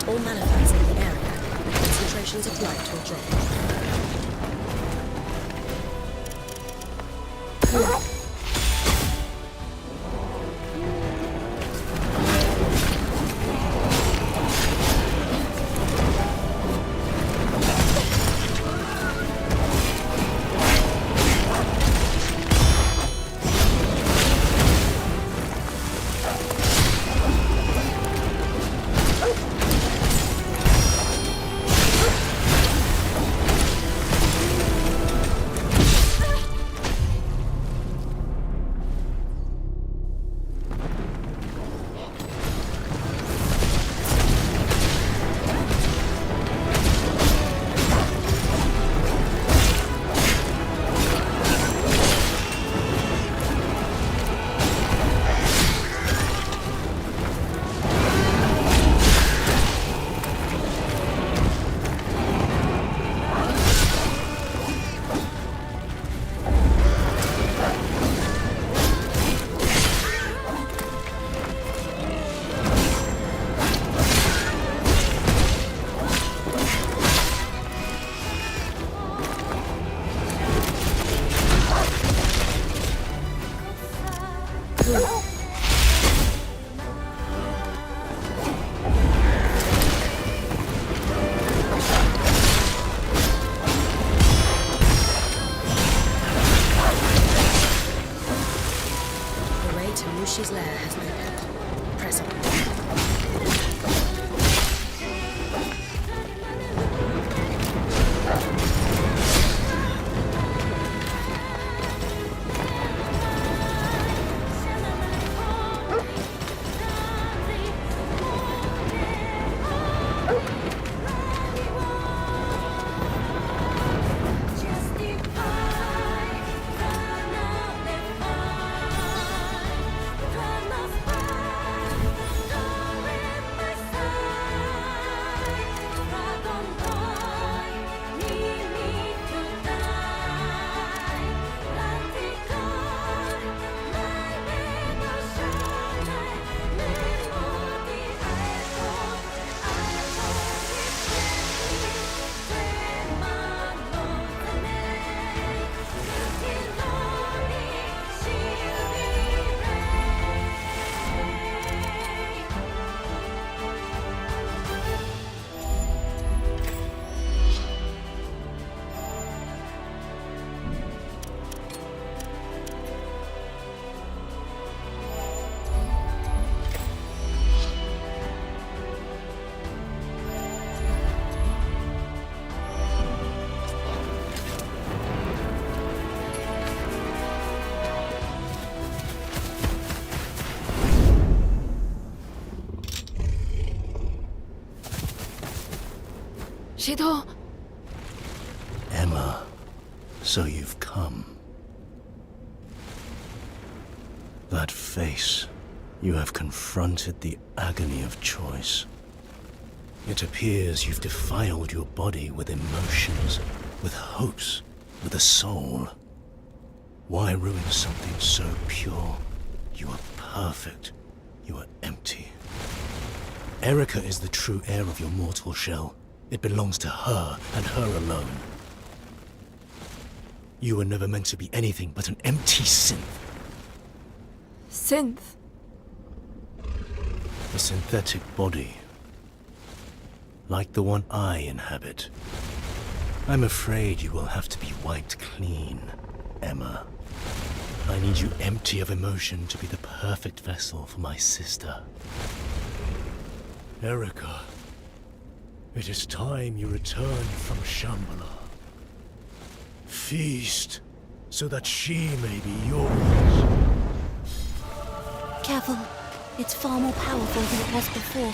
all Malefacts in the area, concentrations of light will drop. Shido! Emma, so you've come. That face, you have confronted the agony of choice. It appears you've defiled your body with emotions, with hopes, with a soul. Why ruin something so pure? You are perfect. You are empty. Erica is the true heir of your mortal shell. It belongs to her and her alone. You were never meant to be anything but an empty synth. Synth? A synthetic body. Like the one I inhabit. I'm afraid you will have to be wiped clean, Emma. I need you empty of emotion to be the perfect vessel for my sister. Erica, it is time you return from Shambhala. Feast, so that she may be yours. Careful. It's far more powerful than it was before.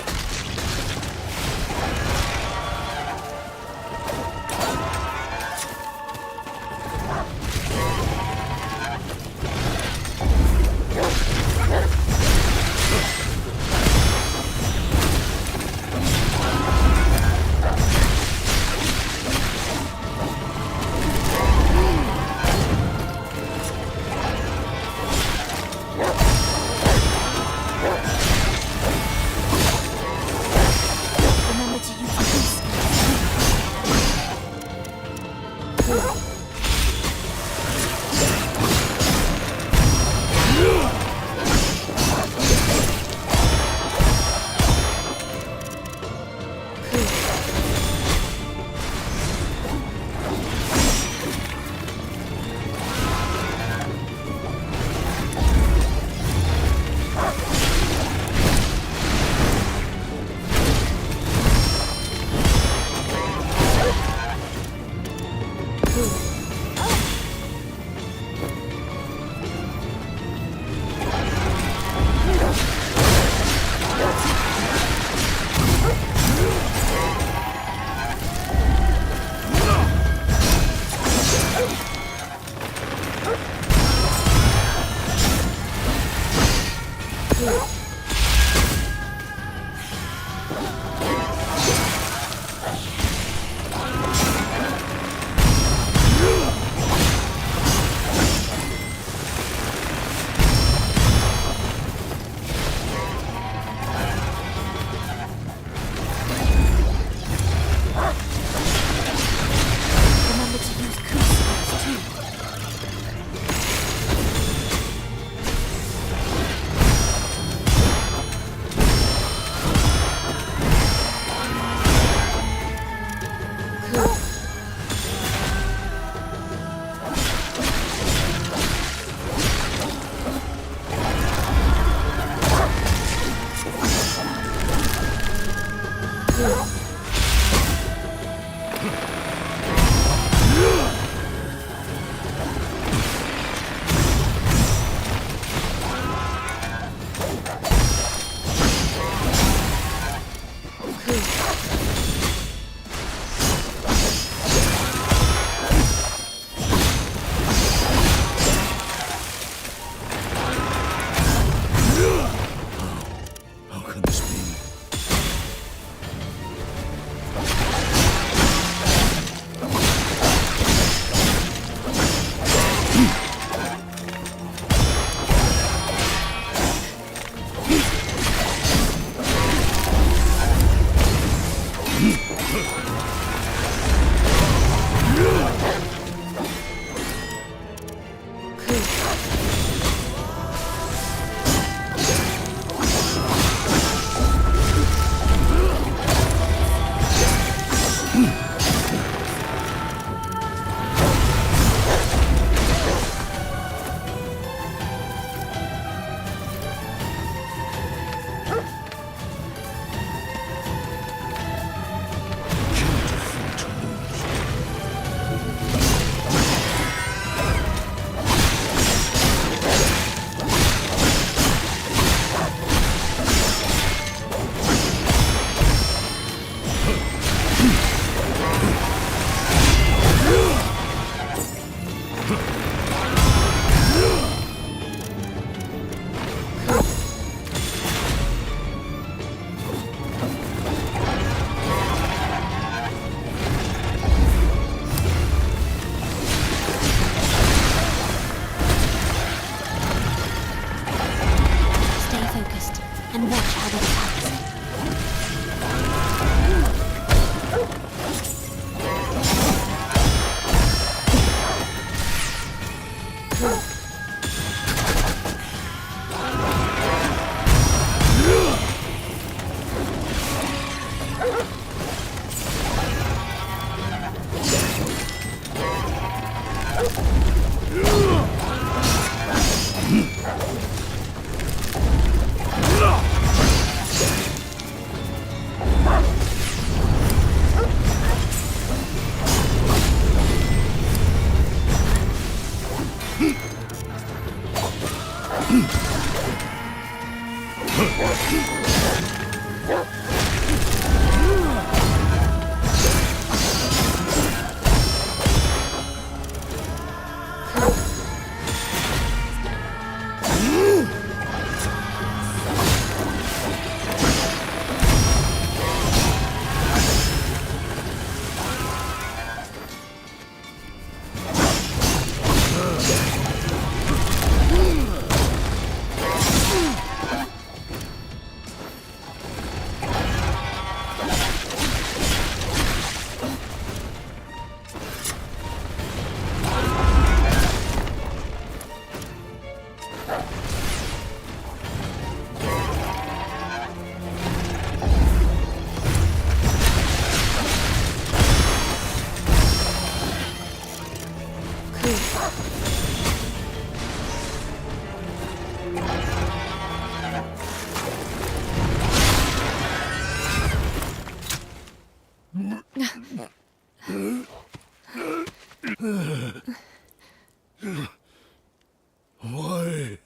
Why?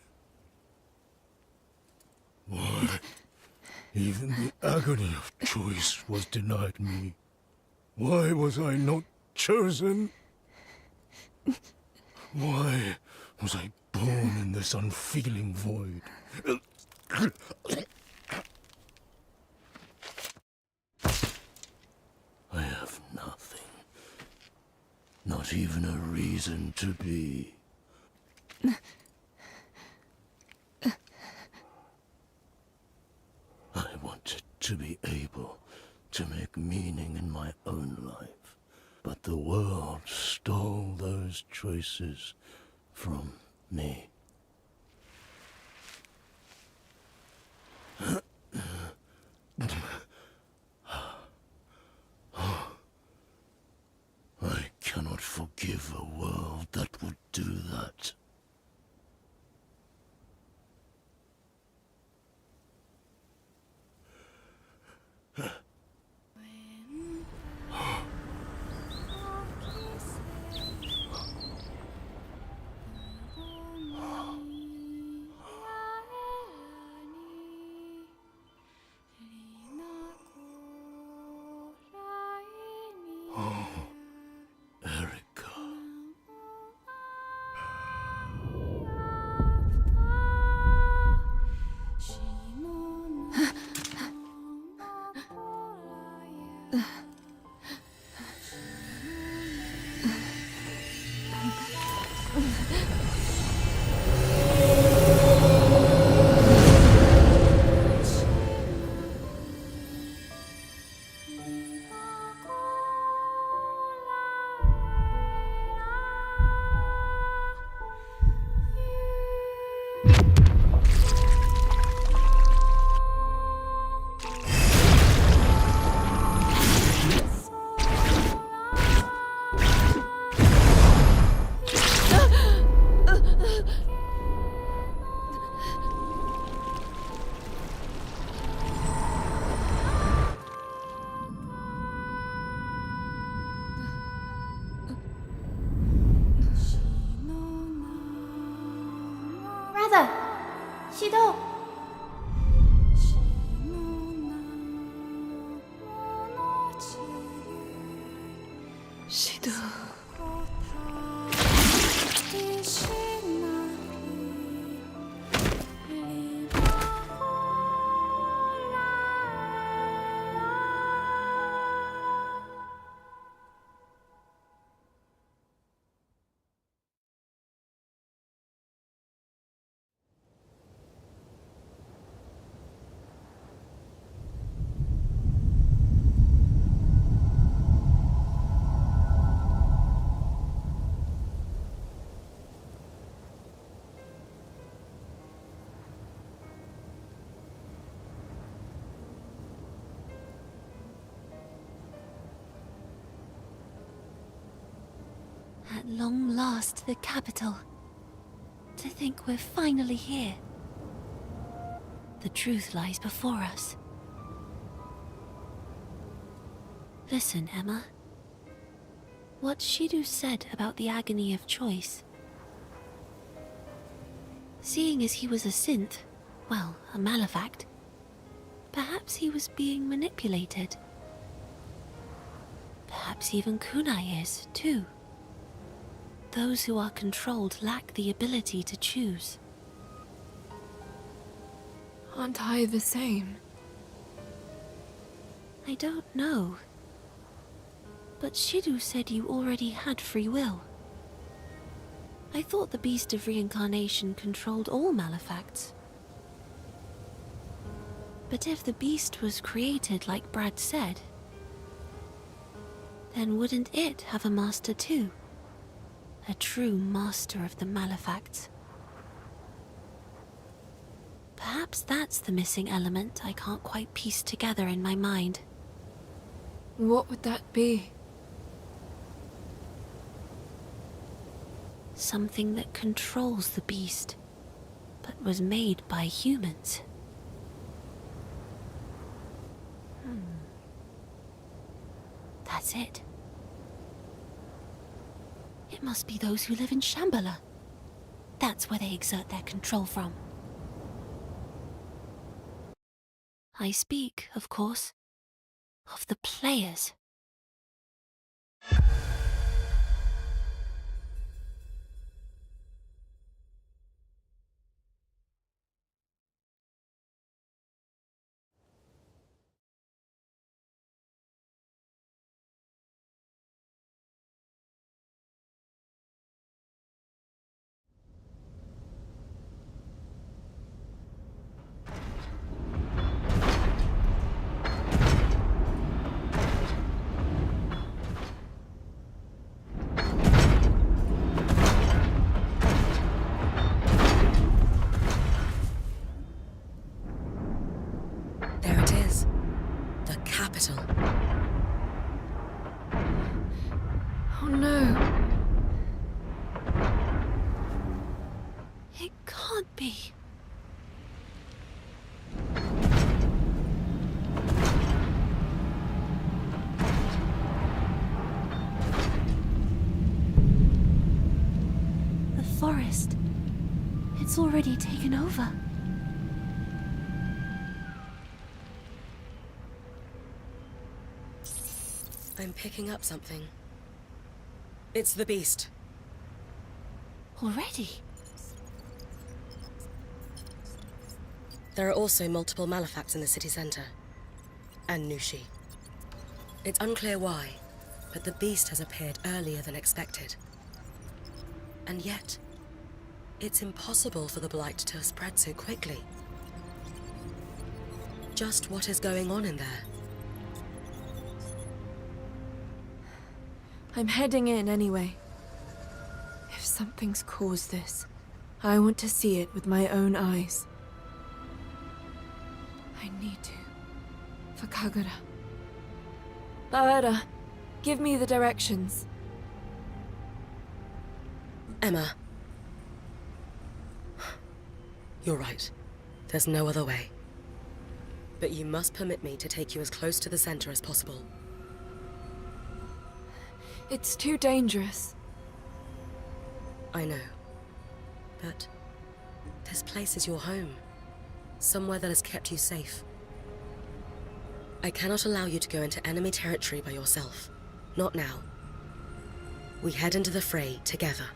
Why? Even the agony of choice was denied me. Why was I not chosen? Why was I born in this unfeeling void? I have nothing. Not even a reason to be. I wanted to be able to make meaning in my own life, but the world stole those choices from me. I cannot forgive a world that would do that. Brother! Shido! Shido. At long last, the capital. To think we're finally here. The truth lies before us. Listen, Emma. What Shidu said about the agony of choice. Seeing as he was a synth, well, a Malefact, perhaps he was being manipulated. Perhaps even Kunai is, too. Those who are controlled lack the ability to choose. Aren't I the same? I don't know. But Shidu said you already had free will. I thought the beast of reincarnation controlled all Malefacts. But if the beast was created like Brad said, then wouldn't it have a master too? A true master of the Malefacts. Perhaps that's the missing element I can't quite piece together in my mind. What would that be? Something that controls the beast, but was made by humans. That's it. It must be those who live in Shambhala. That's where they exert their control from. I speak, of course, of the players. There it is. The capital. Oh no. It can't be. The forest. It's already taken over. I'm picking up something. It's the beast. Already? There are also multiple Malefacts in the city center. And Nushi. It's unclear why, but the beast has appeared earlier than expected. And yet, it's impossible for the blight to have spread so quickly. Just what is going on in there? I'm heading in anyway. If something's caused this, I want to see it with my own eyes. I need to. For Kagura. Bawera, give me the directions. Emma. You're right. There's no other way. But you must permit me to take you as close to the center as possible. It's too dangerous. I know. But this place is your home. Somewhere that has kept you safe. I cannot allow you to go into enemy territory by yourself. Not now. We head into the fray together.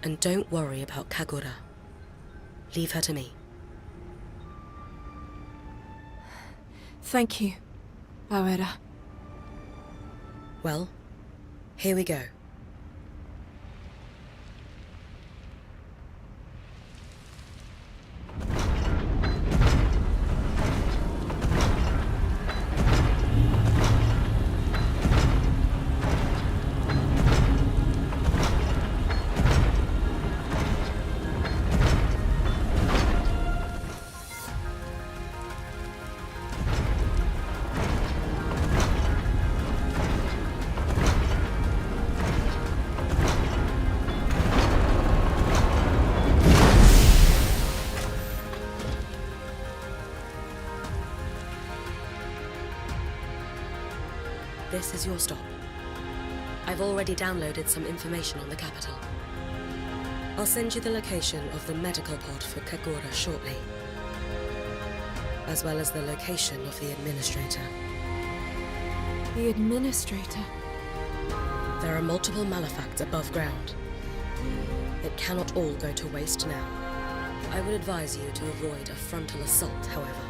And don't worry about Kagura. Leave her to me. Thank you, Bawera. Well, here we go. This is your stop. I've already downloaded some information on the capital. I'll send you the location of the medical pod for Kagura shortly, as well as the location of the administrator. The administrator? There are multiple Malefacts above ground. It cannot all go to waste now. I would advise you to avoid a frontal assault, however.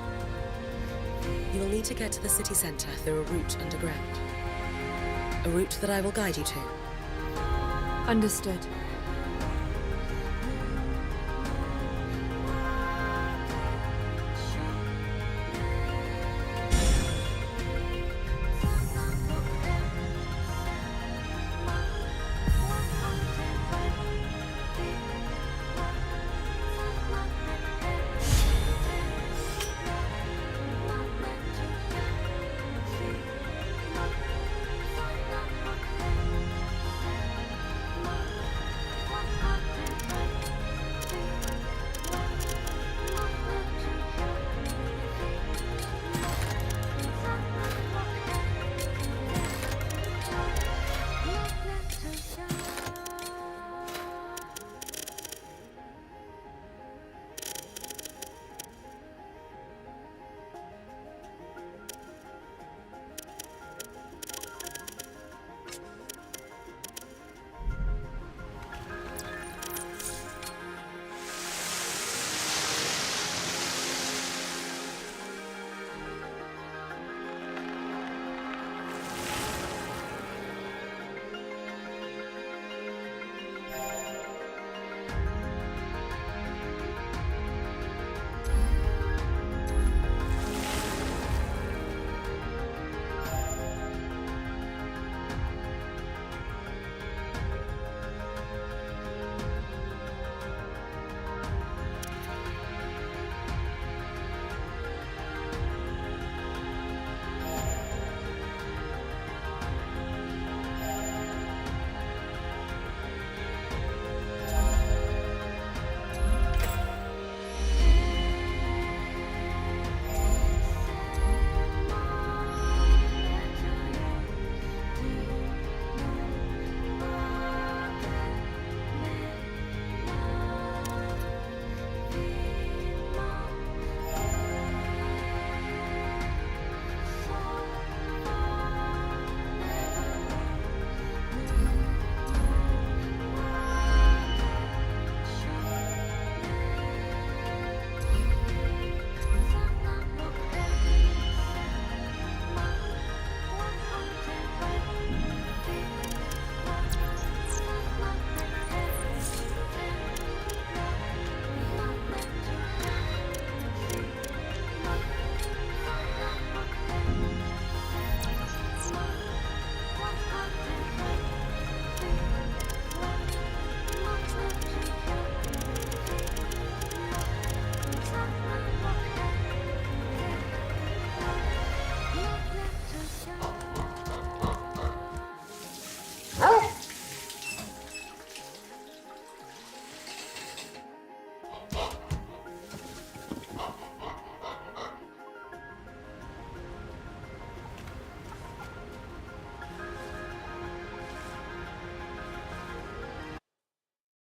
You will need to get to the city center through a route underground. A route that I will guide you to. Understood.